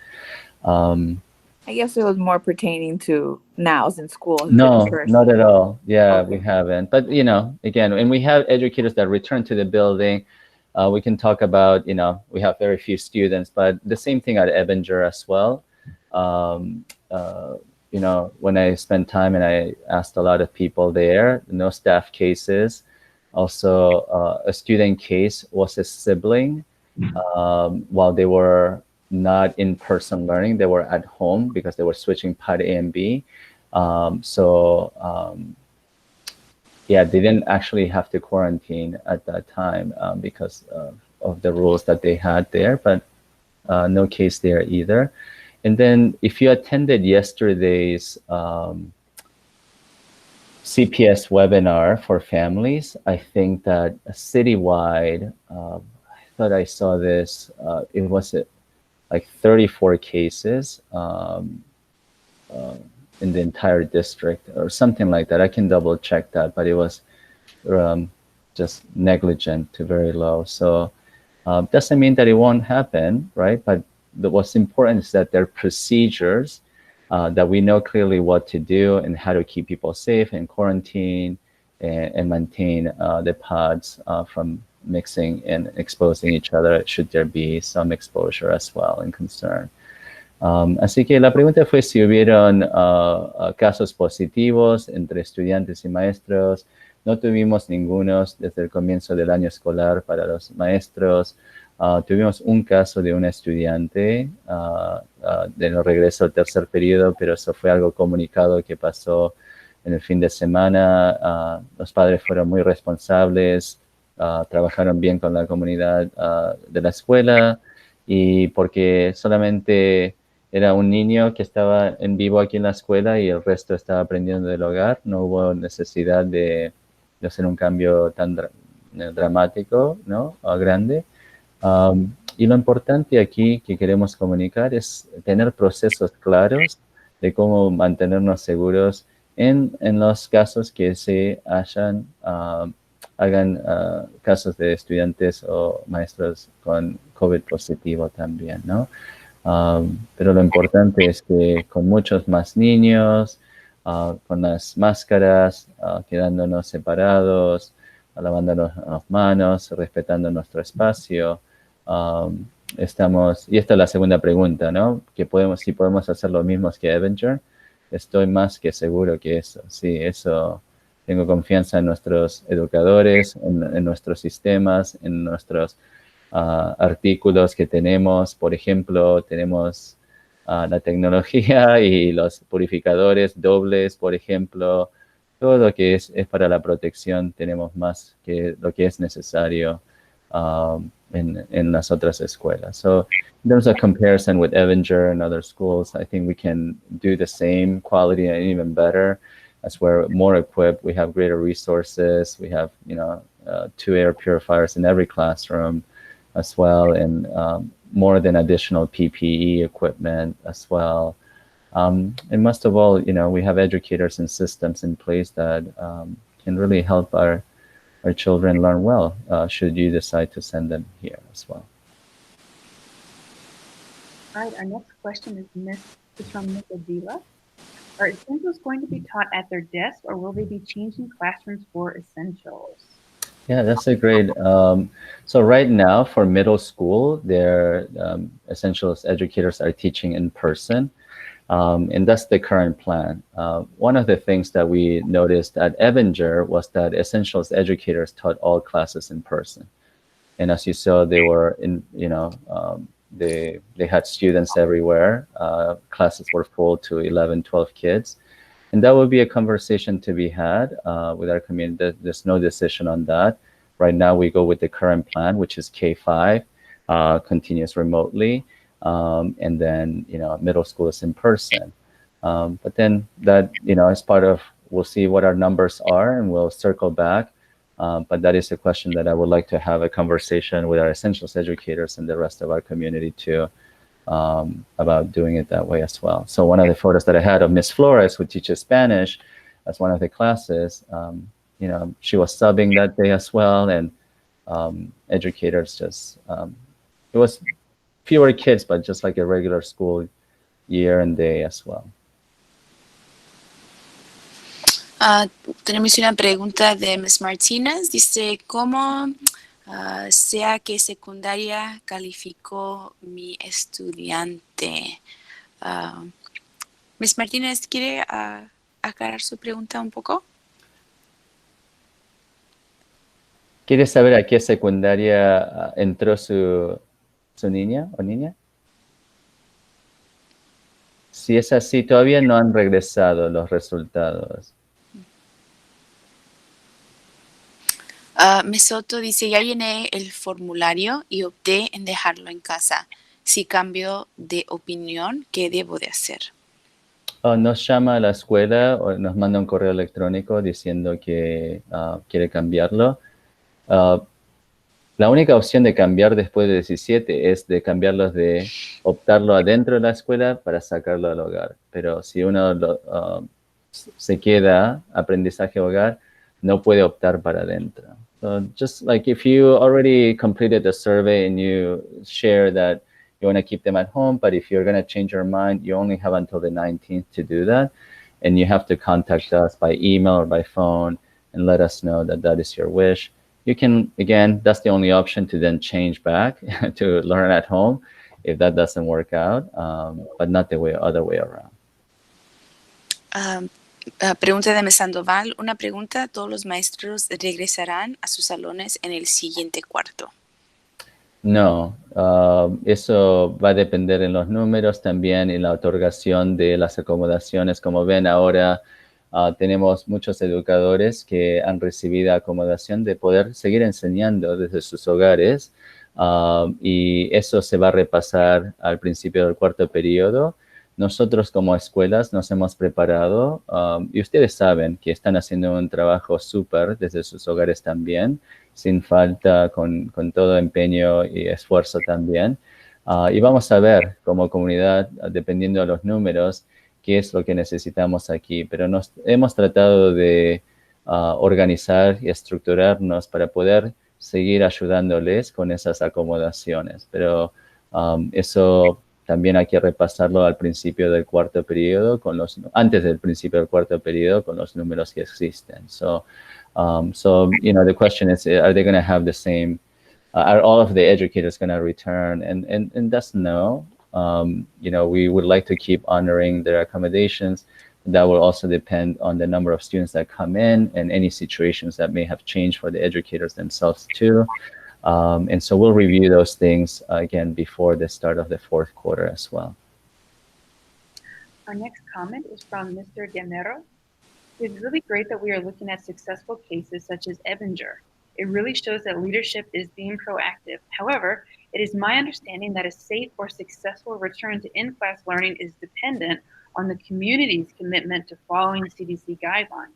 I guess it was more pertaining to now in school. No, not at all. Yeah, okay. We haven't. But, again, when we have educators that return to the building, we can talk about, we have very few students, but the same thing at Ebinger as well. When I spent time and I asked a lot of people there, no staff cases. Also, a student case was a sibling. While they were not in-person learning, they were at home because they were switching Part A and B. They didn't actually have to quarantine at that time because of the rules that they had there, but no case there either. And then if you attended yesterday's CPS webinar for families, I think that citywide, I thought I saw this, it was like 34 cases in the entire district or something like that. I can double check that, but it was just negligent to very low. So doesn't mean that it won't happen, right? But what's important is that there are procedures that we know clearly what to do and how to keep people safe and quarantine and maintain the pods from mixing and exposing each other should there be some exposure as well and concern. Así que la pregunta fue si hubieron casos positivos entre estudiantes y maestros. No tuvimos ningunos desde el comienzo del año escolar para los maestros. Tuvimos un caso de un estudiante de no regreso al tercer periodo, pero eso fue algo comunicado que pasó en el fin de semana. Los padres fueron muy responsables, trabajaron bien con la comunidad de la escuela, y porque solamente era un niño que estaba en vivo aquí en la escuela y el resto estaba aprendiendo del hogar, no hubo necesidad de hacer un cambio tan dramático, ¿no? O grande. Y lo importante aquí que queremos comunicar es tener procesos claros de cómo mantenernos seguros en los casos que se hagan casos de estudiantes o maestros con COVID positivo también, ¿no? Pero lo importante es que con muchos más niños, con las máscaras, quedándonos separados, lavándonos las manos, respetando nuestro espacio. Y esta es la segunda pregunta, ¿no? Si podemos hacer lo mismo que Avenger. Estoy más que seguro que eso. Sí, eso. Tengo confianza en nuestros educadores, en nuestros sistemas, en nuestros artículos que tenemos. Por ejemplo, tenemos la tecnología y los purificadores dobles, por ejemplo. Todo lo que es para la protección tenemos más que lo que es necesario en las otras escuelas. So in terms of comparison with Evanger and other schools, I think we can do the same quality and even better, as we're more equipped. We have greater resources. We have, 2 air purifiers in every classroom as well, and more than additional PPE equipment as well. And most of all, we have educators and systems in place that can really help our children learn well, should you decide to send them here as well. All right, our next question is from Miss Adila. Are essentials going to be taught at their desk, or will they be changing classrooms for essentials? Yeah, that's a great. So right now for middle school, their essentials educators are teaching in person. And that's the current plan. One of the things that we noticed at Evanger was that essentials educators taught all classes in person. And as you saw, they were they had students everywhere. Classes were full to 11, 12 kids. And that would be a conversation to be had with our community. There's no decision on that. Right now, we go with the current plan, which is K-5, continues remotely. And then, middle school is in person. But then that, as part of, we'll see what our numbers are and we'll circle back. But that is a question that I would like to have a conversation with our essentials educators and the rest of our community too, about doing it that way as well. So one of the photos that I had of Miss Flores, who teaches Spanish as one of the classes, she was subbing that day as well. And educators just, it was fewer kids, but just like a regular school year and day as well. Tenemos una pregunta de Ms. Martínez. Dice, ¿cómo sea que secundaria calificó mi estudiante? Ms. Martínez, ¿quiere aclarar su pregunta un poco? ¿Quieres saber a qué secundaria entró su niña o niña? Si es así, todavía no han regresado los resultados. Mesoto dice, ya llené el formulario y opté en dejarlo en casa. Si cambio de opinión, ¿qué debo de hacer? Nos llama a la escuela o nos manda un correo electrónico diciendo que quiere cambiarlo. La única opción de cambiar después de 17 es de cambiarlos de optarlo adentro de la escuela para sacarlo al hogar. Pero si uno se queda aprendizaje hogar, no puede optar para adentro. So just like if you already completed the survey and you share that you want to keep them at home, but if you're going to change your mind, you only have until the 19th to do that. And you have to contact us by email or by phone and let us know that that is your wish. You can, again, that's the only option to then change back to learn at home if that doesn't work out, but not the other way around. Pregunta de Sandoval. Una pregunta, ¿todos los maestros regresarán a sus salones en el siguiente cuarto? No, eso va a depender en los números también y la otorgación de las acomodaciones. Como ven ahora, tenemos muchos educadores que han recibido acomodación de poder seguir enseñando desde sus hogares, y eso se va a repasar al principio del cuarto periodo. Nosotros como escuelas nos hemos preparado, y ustedes saben que están haciendo un trabajo súper desde sus hogares también, sin falta, con todo empeño y esfuerzo también. Y vamos a ver como comunidad, dependiendo de los números, qué es lo que necesitamos aquí. Pero nos hemos tratado de organizar y estructurarnos para poder seguir ayudándoles con esas acomodaciones. Pero eso también hay que repasarlo al principio del cuarto periodo, antes del principio del cuarto periodo, con los números que existen. So the question is, are they going to have the same, are all of the educators going to return? And that's no. We would like to keep honoring their accommodations. That will also depend on the number of students that come in and any situations that may have changed for the educators themselves too. And so we'll review those things again before the start of the fourth quarter as well. Our next comment is from Mr. Guerrero. It's really great that we are looking at successful cases such as Ebinger. It really shows that leadership is being proactive. However, it is my understanding that a safe or successful return to in-class learning is dependent on the community's commitment to following CDC guidelines.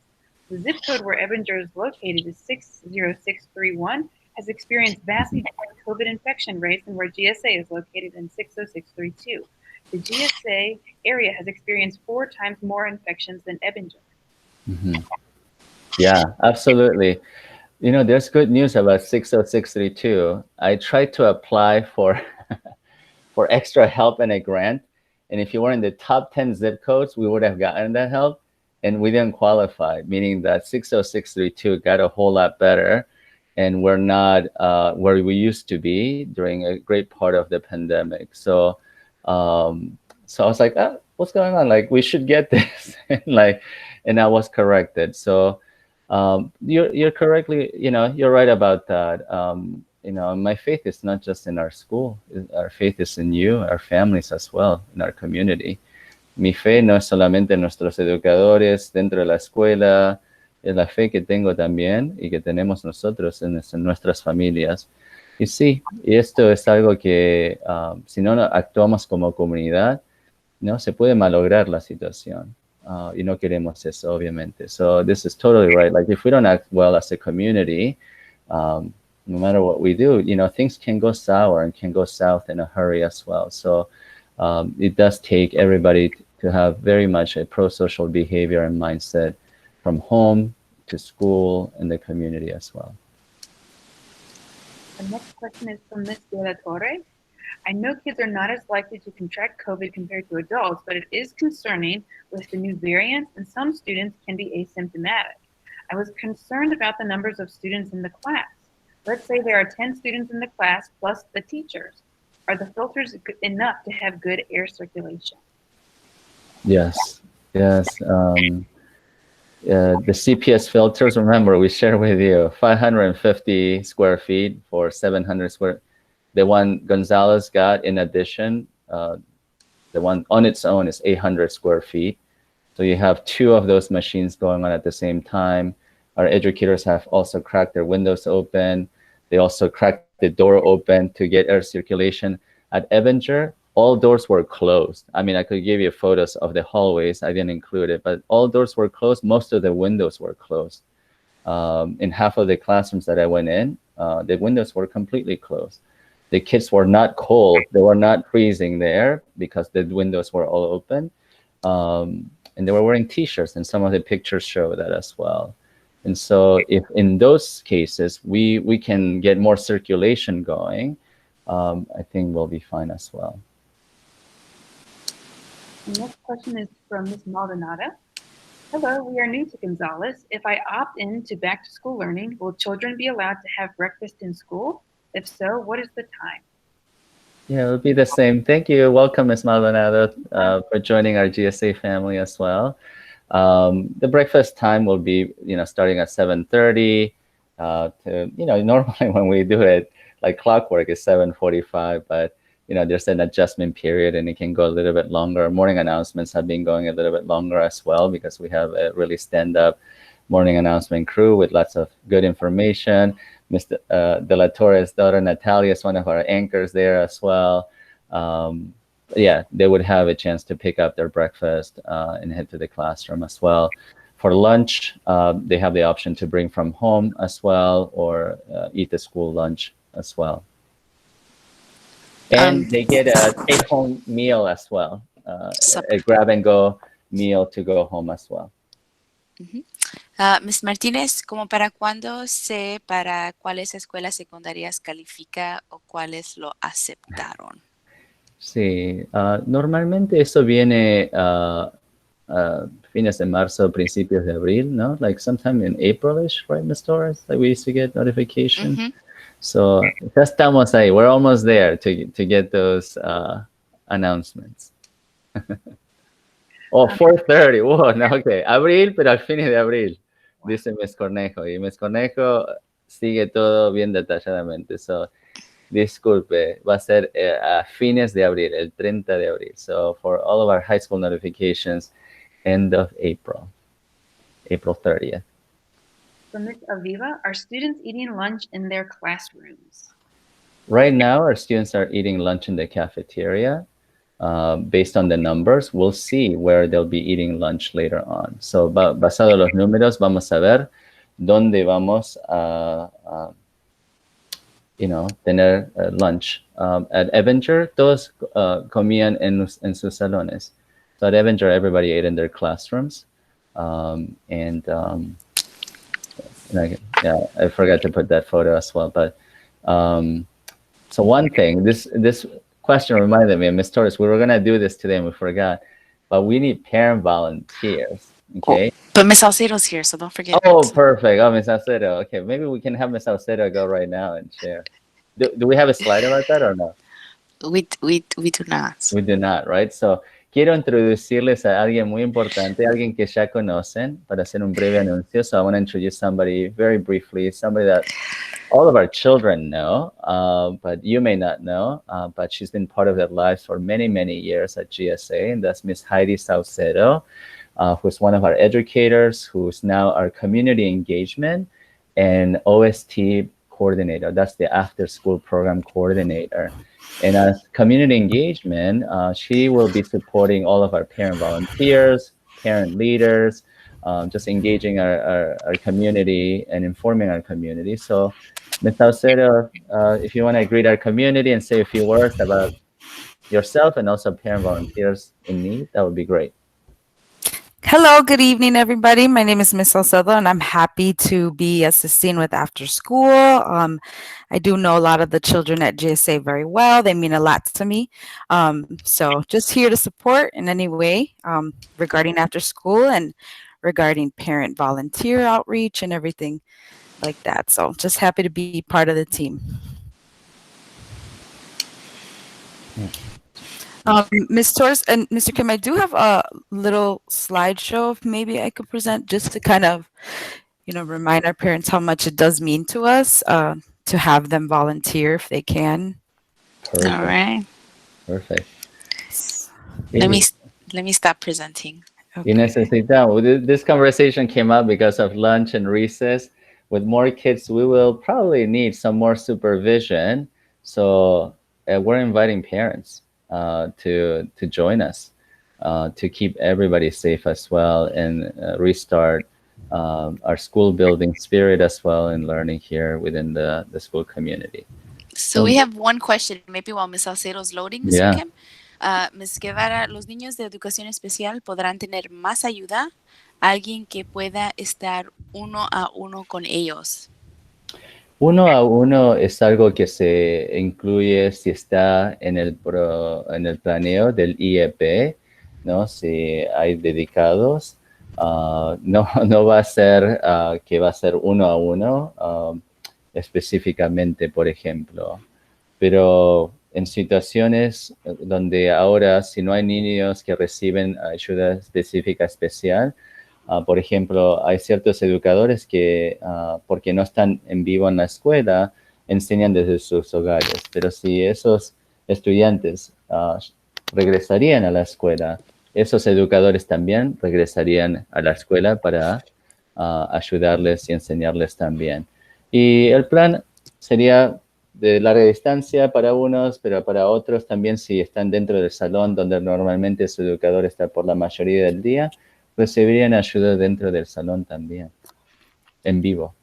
The zip code where Ebinger is located is 60631, has experienced vastly different COVID infection rates than where GSA is located in 60632. The GSA area has experienced 4 times more infections than Ebinger. Mm-hmm. Yeah, absolutely. There's good news about 60632. I tried to apply for for extra help and a grant, and if you were in the top 10 zip codes, we would have gotten that help, and we didn't qualify, meaning that 60632 got a whole lot better, and we're not where we used to be during a great part of the pandemic. So I was like, what's going on? Like, we should get this. And I was corrected. So you're correctly, you're right about that. My faith is not just in our school. Our faith is in you, our families as well, in our community. Mi fe no es solamente en nuestros educadores dentro de la escuela, es la fe que tengo también y que tenemos nosotros en nuestras familias. Y sí, y esto es algo que si no actuamos como comunidad, no se puede malograr la situación. Y no queremos eso, obviamente. So this is totally right. Like, if we don't act well as a community, no matter what we do, things can go sour and can go south in a hurry as well. So it does take everybody to have very much a pro-social behavior and mindset from home to school and the community as well. The next question is from Ms. De La Torre. I know kids are not as likely to contract COVID compared to adults, but it is concerning with the new variants, and some students can be asymptomatic. I was concerned about the numbers of students in the class. Let's say there are 10 students in the class plus the teachers. Are the filters enough to have good air circulation? Yes. The CPS filters, remember, we shared with you 550 square feet for 700 square. The one Gonzalez got, in addition, the one on its own is 800 square feet. So you have 2 of those machines going on at the same time. Our educators have also cracked their windows open. They also cracked the door open to get air circulation. At Ebinger, all doors were closed. I mean, I could give you photos of the hallways. I didn't include it, but all doors were closed. Most of the windows were closed. In half of the classrooms that I went in, the windows were completely closed. The kids were not cold. They were not freezing there because the windows were all open. And they were wearing T-shirts, and some of the pictures show that as well. And so if in those cases we can get more circulation going, I think we'll be fine as well. The next question is from Ms. Maldonado. Hello, we are new to Gonzales. If I opt in to back to school learning, will children be allowed to have breakfast in school? If so, what is the time? Yeah, it'll be the same. Thank you. Welcome, Ms. Maldonado, for joining our GSA family as well. The breakfast time will be, starting at 7:30. Normally when we do it, like clockwork, is 7:45. But there's an adjustment period and it can go a little bit longer. Morning announcements have been going a little bit longer as well because we have a really stand-up morning announcement crew with lots of good information. Mr. De La Torre's daughter, Natalia, is one of our anchors there as well. Yeah, they would have a chance to pick up their breakfast and head to the classroom as well. For lunch, they have the option to bring from home as well or eat the school lunch as well. And they get a take-home meal as well, a grab-and-go meal to go home as well. Ms. Martínez, ¿como para cuándo sé para cuáles escuelas secundarias califica o cuáles lo aceptaron? Sí, normalmente eso viene fines de marzo, principios de abril, ¿no? Like sometime in Aprilish, right, Ms. Torres? Like we used to get notification. So ya estamos ahí. We're almost there to get those announcements. Oh, 4:30. Whoa, no, okay. Abril, pero al fines de abril, dice Ms. Cornejo. Y Ms. Cornejo sigue todo bien detalladamente. So, disculpe, va a ser a fines de abril, el 30 de abril. So, for all of our high school notifications, end of April 30th. From Ms. Aviva, are students eating lunch in their classrooms? Right now, our students are eating lunch in the cafeteria. Based on the numbers, we'll see where they'll be eating lunch later on. So, basado en los números, vamos a ver dónde vamos a tener lunch. At Avenger, todos comían en sus salones. So at Avenger, everybody ate in their classrooms. Yeah, I forgot to put that photo as well. But so one thing, this question reminded me, and Ms. Torres, we were going to do this today and we forgot, but we need parent volunteers, okay? But Ms. Salcedo's here, so don't forget. Oh, perfect. Oh, Ms. Salcedo. Okay, maybe we can have Ms. Salcedo go right now and share. Do we have a slide about that or no? We do not. We do not, right? So, quiero introducirles a alguien muy importante, alguien que ya conocen, para hacer un breve anuncio. So I want to introduce somebody very briefly, somebody that all of our children know, but you may not know, but she's been part of their lives for many, many years at GSA, and that's Miss Heidi Saucedo, who's one of our educators, who's now our community engagement and OST coordinator. That's the after-school program coordinator. And as community engagement, she will be supporting all of our parent volunteers, parent leaders, just engaging our community and informing our community. So, Ms. Saucedo, if you want to greet our community and say a few words about yourself and also parent volunteers in need, that would be great. Hello, good evening, everybody. My name is Miss Salcedo, and I'm happy to be assisting with after school. I do know a lot of the children at GSA very well. They mean a lot to me. So just here to support in any way regarding after school and regarding parent volunteer outreach and everything like that. So just happy to be part of the team. Ms. Torres and Mr. Kim, I do have a little slideshow if maybe I could present just to kind of, remind our parents how much it does mean to us to have them volunteer if they can. Perfect. All right. Perfect. Let me stop presenting. Okay. Necesitamos. This conversation came up because of lunch and recess. With more kids, we will probably need some more supervision. So we're inviting parents to join us to keep everybody safe as well and restart our school building spirit as well and learning here within the school community. So we have one question, maybe while Ms. Salcedo's loading, Mr. Kim. Ms. Guevara, ¿los niños de educación especial podrán tener más ayuda? Alguien que pueda estar uno a uno con ellos. Uno a uno es algo que se incluye si está en el planeo del IEP, ¿no? Si hay dedicados, no va a ser que va a ser uno a uno específicamente, por ejemplo. Pero en situaciones donde ahora si no hay niños que reciben ayuda específica especial, por ejemplo, hay ciertos educadores que, porque no están en vivo en la escuela, enseñan desde sus hogares. Pero si esos estudiantes regresarían a la escuela, esos educadores también regresarían a la escuela para ayudarles y enseñarles también. Y el plan sería de larga distancia para unos, pero para otros también, si están dentro del salón donde normalmente su educador está por la mayoría del día, recibirían ayuda dentro del salón también, en vivo,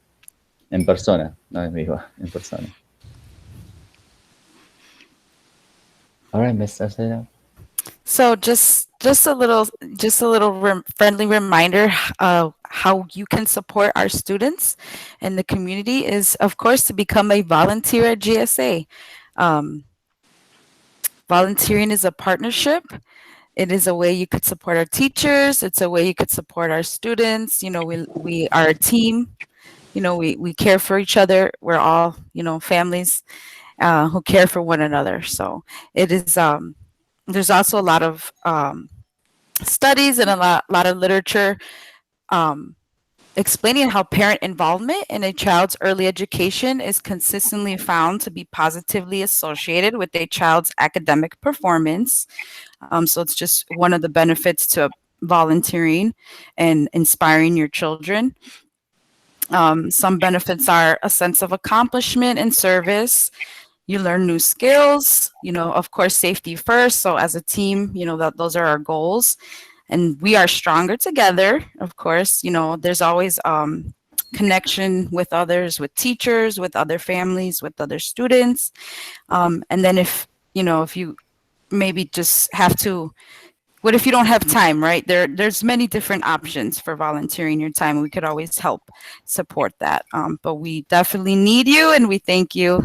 en persona, no en vivo, en persona. All right, Ms. Salcedo. So just a little friendly reminder of how you can support our students and the community is, of course, to become a volunteer at GSA. Volunteering is a partnership. It is a way you could support our teachers. It's a way you could support our students. You know, we are a team. You know, we care for each other. We're all, you know, families who care for one another. So it is, there's also a lot of studies and a lot of literature explaining how parent involvement in a child's early education is consistently found to be positively associated with a child's academic performance. So it's just one of the benefits to volunteering and inspiring your children. Some benefits are a sense of accomplishment and service. You learn new skills, you know, of course, safety first. So as a team, you know, those are our goals. And we are stronger together, of course. You know, there's always connection with others, with teachers, with other families, with other students. And then if you maybe just have to, what if you don't have time, right? There's many different options for volunteering your time. We could always help support that. But we definitely need you and we thank you.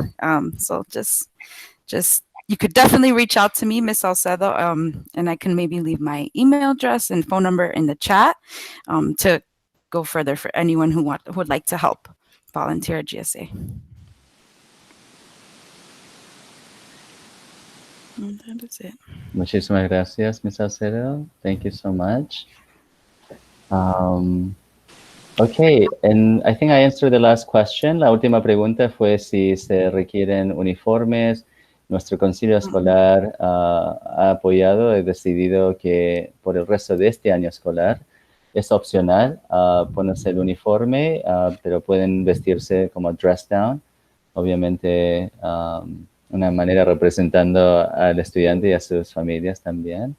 So just you could definitely reach out to me, Miss Salcedo, and I can maybe leave my email address and phone number in the chat to go further for anyone who would like to help volunteer at GSA. That is it. Muchísimas gracias, Ms. Salcedo. Thank you so much. Okay, and I think I answered the last question. La última pregunta fue si se requieren uniformes. Nuestro concilio escolar ha apoyado y decidido que por el resto de este año escolar es opcional ponerse el uniforme, pero pueden vestirse como dress down. Obviamente, una manera representando al estudiante y a sus familias también.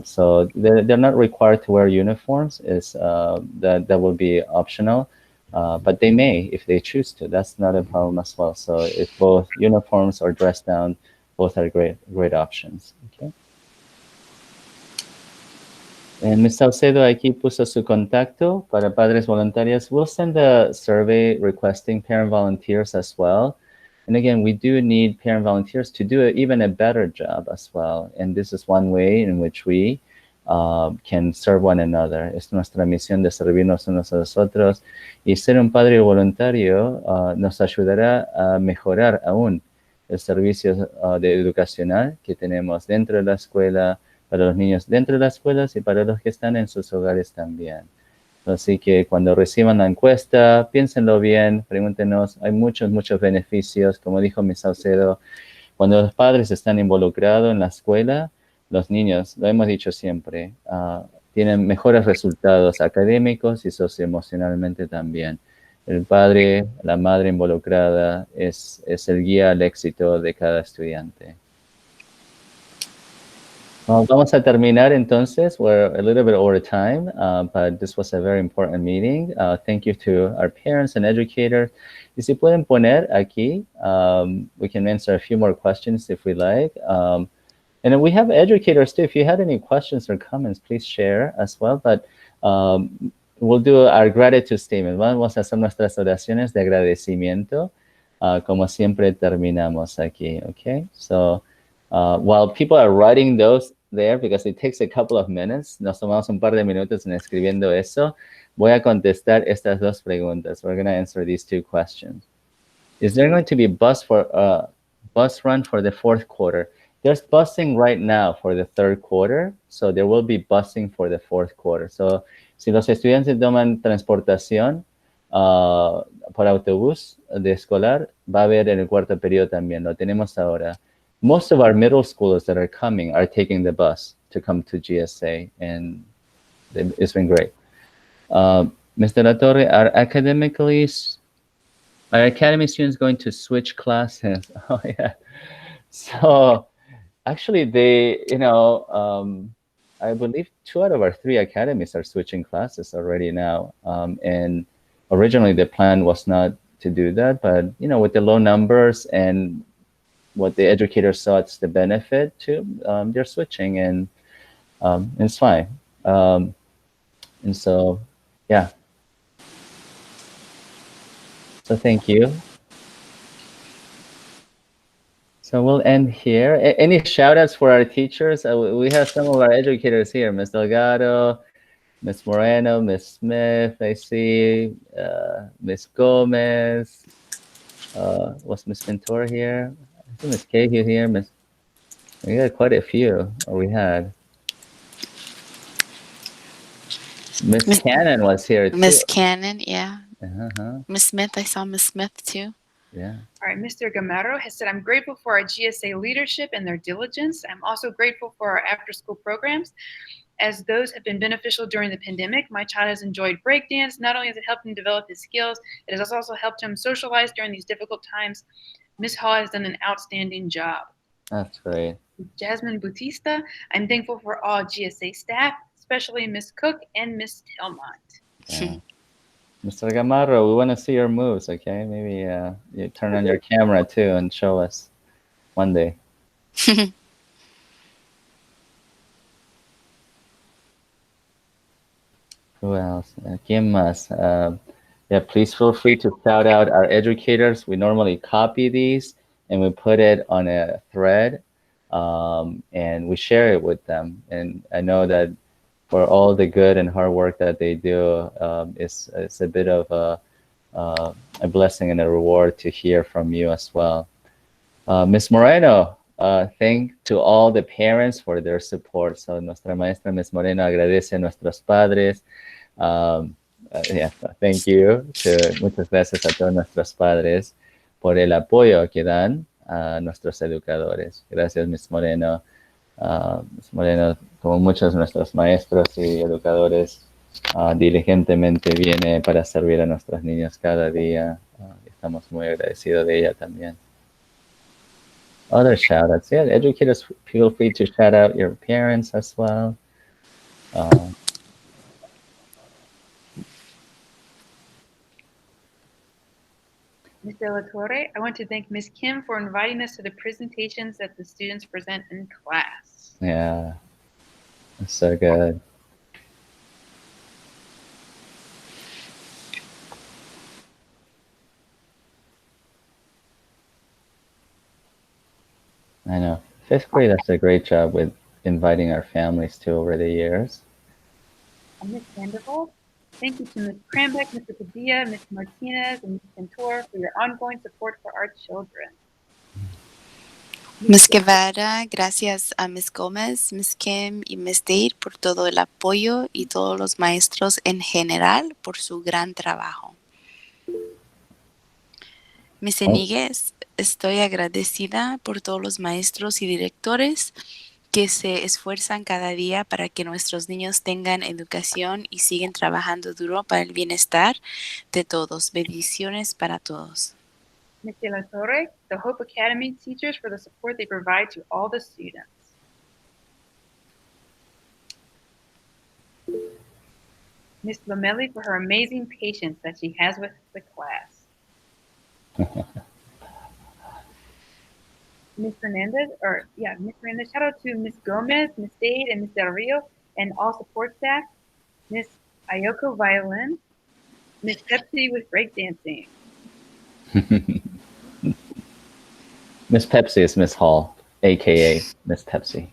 So they're not required to wear uniforms. That will be optional, but they may if they choose to. That's not a problem as well. So if both uniforms or dress down, both are great options. Okay. And Ms. Salcedo aquí puso su contacto para padres voluntarios. We'll send a survey requesting parent volunteers as well. And again, we do need parent volunteers to do even a better job as well. And this is one way in which we can serve one another. Es nuestra misión de servirnos unos a los otros. Y ser un padre voluntario nos ayudará a mejorar aún el servicio educacional que tenemos dentro de la escuela, para los niños dentro de las escuelas y para los que están en sus hogares también. Así que cuando reciban la encuesta, piénsenlo bien, pregúntenos, hay muchos beneficios, como dijo Ms. Salcedo, cuando los padres están involucrados en la escuela, los niños, lo hemos dicho siempre, tienen mejores resultados académicos y socioemocionalmente también. El padre, la madre involucrada es el guía al éxito de cada estudiante. Vamos a terminar entonces. We're a little bit over time, but this was a very important meeting. Thank you to our parents and educators. Y si pueden poner aquí, we can answer a few more questions if we like. And then we have educators too. If you had any questions or comments, please share as well. But we'll do our gratitude statement. Vamos a hacer nuestras oraciones de agradecimiento, como siempre terminamos aquí, okay? So while people are writing those there, because it takes a couple of minutes, nos tomamos un par de minutos en escribiendo eso, voy a contestar estas dos preguntas. We're going to answer these two questions. Is there going to be bus run for the fourth quarter? There's busing right now for the third quarter, so there will be busing for the fourth quarter. So si los estudiantes toman transportación por autobús de escolar, va a haber en el cuarto periodo también, lo tenemos ahora. most of our middle schoolers that are coming are taking the bus to come to GSA, and it's been great. Mr. La Torre, are academy students going to switch classes? Oh yeah. So actually, I believe 2 out of our 3 academies are switching classes already now. And originally the plan was not to do that, but with the low numbers and what the educators saw it's the benefit to, they're switching, and it's fine. And so, yeah. So thank you. So we'll end here. Any shout outs for our teachers? We have some of our educators here, Ms. Delgado, Ms. Moreno, Ms. Smith, I see, Ms. Gomez. Was Ms. Ventura here? I see Ms. Cahill here. We had quite a few, or we had. Miss Cannon was here too. Miss Cannon, yeah. Uh-huh. Miss Smith, I saw Miss Smith too. Yeah. All right, Mr. Gamero has said, I'm grateful for our GSA leadership and their diligence. I'm also grateful for our after-school programs, as those have been beneficial during the pandemic. My child has enjoyed breakdance. Not only has it helped him develop his skills, it has also helped him socialize during these difficult times. Ms. Hall has done an outstanding job. That's great. Jasmine Bautista, I'm thankful for all GSA staff, especially Ms. Cook and Ms. Telmont. Yeah. Mr. Gamarro, we want to see your moves, okay? Maybe you turn on your camera too and show us one day. Who else? ¿Quién más? Yeah, please feel free to shout out our educators. We normally copy these and we put it on a thread, and we share it with them. And I know that for all the good and hard work that they do, it's a bit of a blessing and a reward to hear from you as well. Ms. Moreno, thank to all the parents for their support. So nuestra maestra Ms. Moreno agradece a nuestros padres. Yeah, thank you. Muchas gracias a todos nuestros padres por el apoyo que dan a nuestros educadores. Gracias, Ms. Moreno. Ms. Moreno, como muchos de nuestros maestros y educadores, diligentemente viene para servir a nuestros niños cada día. Estamos muy agradecidos de ella también. Other shout outs. Yeah, educators, feel free to shout out your parents as well. Ms. De La Torre, I want to thank Ms. Kim for inviting us to the presentations that the students present in class. Yeah, that's so good. I know. 5th grade does a great job with inviting our families too over the years. Ms. Vandervold, thank you to Ms. Cranbeck, Mr. Padilla, Ms. Martinez, and Ms. Ventura for your ongoing support for our children. Ms. Guevara, gracias a Ms. Gómez, Ms. Kim y Ms. Dade por todo el apoyo y todos los maestros en general por su gran trabajo. Ms. Eniguez, estoy agradecida por todos los maestros y directores que se esfuerzan cada día para que nuestros niños tengan educación y siguen trabajando duro para el bienestar de todos. Bendiciones para todos. Ms. De La Torre, the Hope Academy teachers for the support they provide to all the students. Ms. Lamelli for her amazing patience that she has with the class. Ms. Fernandez, shout out to Ms. Gomez, Ms. Dade, and Ms. Del Rio, and all support staff. Ms. Ayoko Violin, Ms. Pepsi with breakdancing. Miss Pepsi is Miss Hall, aka Miss Pepsi.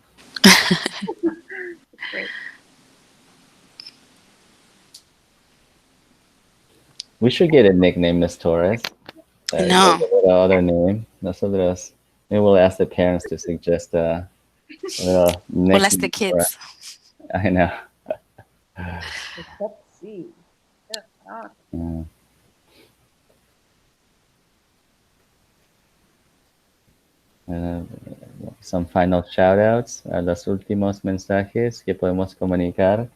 Great. We should get a nickname, Miss Torres. No. Other name. Nosotros. Maybe we'll ask the parents to suggest a little nickname. We'll ask the kids. I know. Pepsi. That's awesome. Yeah. some final shout outs, los últimos mensajes que podemos comunicar.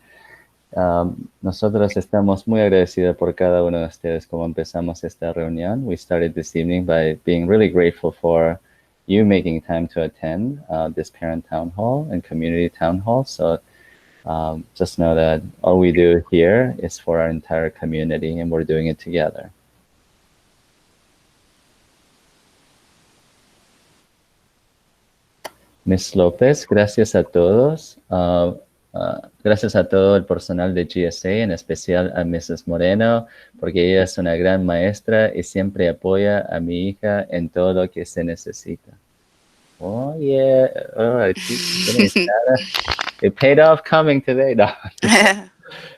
Nosotros estamos muy agradecidos por cada uno de ustedes como empezamos esta reunión. We started this evening by being really grateful for you making time to attend this parent town hall and community town hall. So just know that all we do here is for our entire community and we're doing it together. Miss López, gracias a todos. Gracias a todo el personal de GSA, en especial a Mrs. Moreno, porque ella es una gran maestra y siempre apoya a mi hija en todo lo que se necesita. Oh, yeah. Oh, it paid off coming today. No.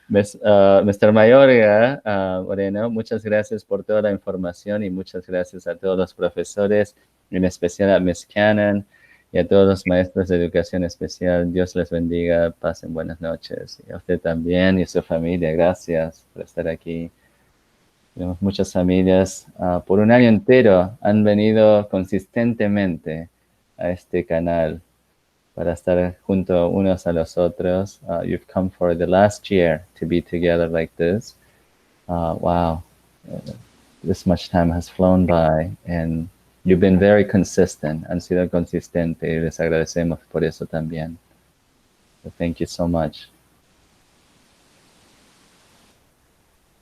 Mr. Mayorga Moreno, muchas gracias por toda la información y muchas gracias a todos los profesores, en especial a Miss Cannon y a todos los maestros de educación especial. Dios les bendiga, pasen buenas noches. Y a usted también y a su familia, gracias por estar aquí. Tenemos muchas familias por un año entero han venido consistentemente a este canal para estar junto unos a los otros. You've come for the last year to be together like this. Wow, this much time has flown by and you've been very consistent. Han sido consistentes y les agradecemos por eso también. So thank you so much.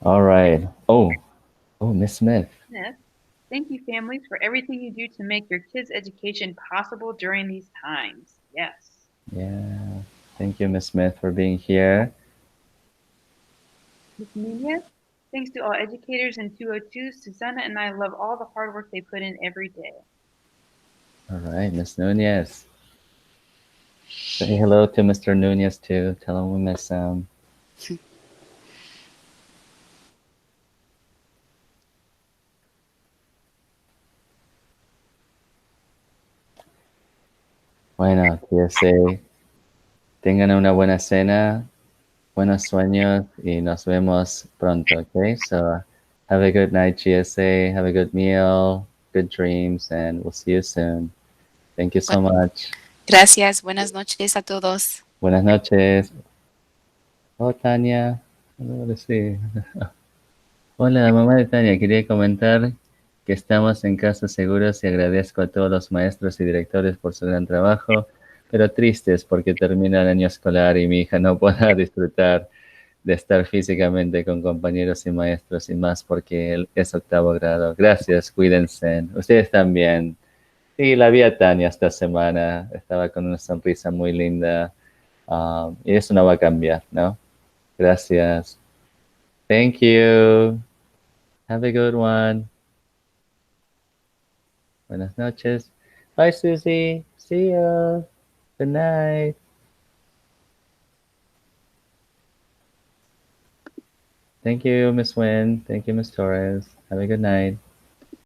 All right. Oh, Miss Smith. Smith, thank you, families, for everything you do to make your kids' education possible during these times. Yes. Yeah. Thank you, Miss Smith, for being here. Ms. Nunez, thanks to all educators in 202. Susanna and I love all the hard work they put in every day. All right, Miss Nunez. Say hello to Mr. Nunez too. Tell him we miss him. Bueno, GSA, tengan una buena cena, buenos sueños y nos vemos pronto, okay? So have a good night, GSA. Have a good meal, good dreams, and we'll see you soon. Thank you so much. Gracias, buenas noches a todos. Buenas noches. Oh, Tania. Sí. Hola, mamá de Tania. Quería comentar que estamos en casa seguros y agradezco a todos los maestros y directores por su gran trabajo, pero tristes porque termina el año escolar y mi hija no podrá disfrutar de estar físicamente con compañeros y maestros y más porque él es 8º grado. Gracias, cuídense. Ustedes también. Sí, la vi a Tania esta semana. Estaba con una sonrisa muy linda. Y eso no va a cambiar, ¿no? Gracias. Thank you. Have a good one. Buenas noches. Bye, Susie. See ya. Good night. Thank you, Miss Wynn. Thank you, Miss Torres. Have a good night.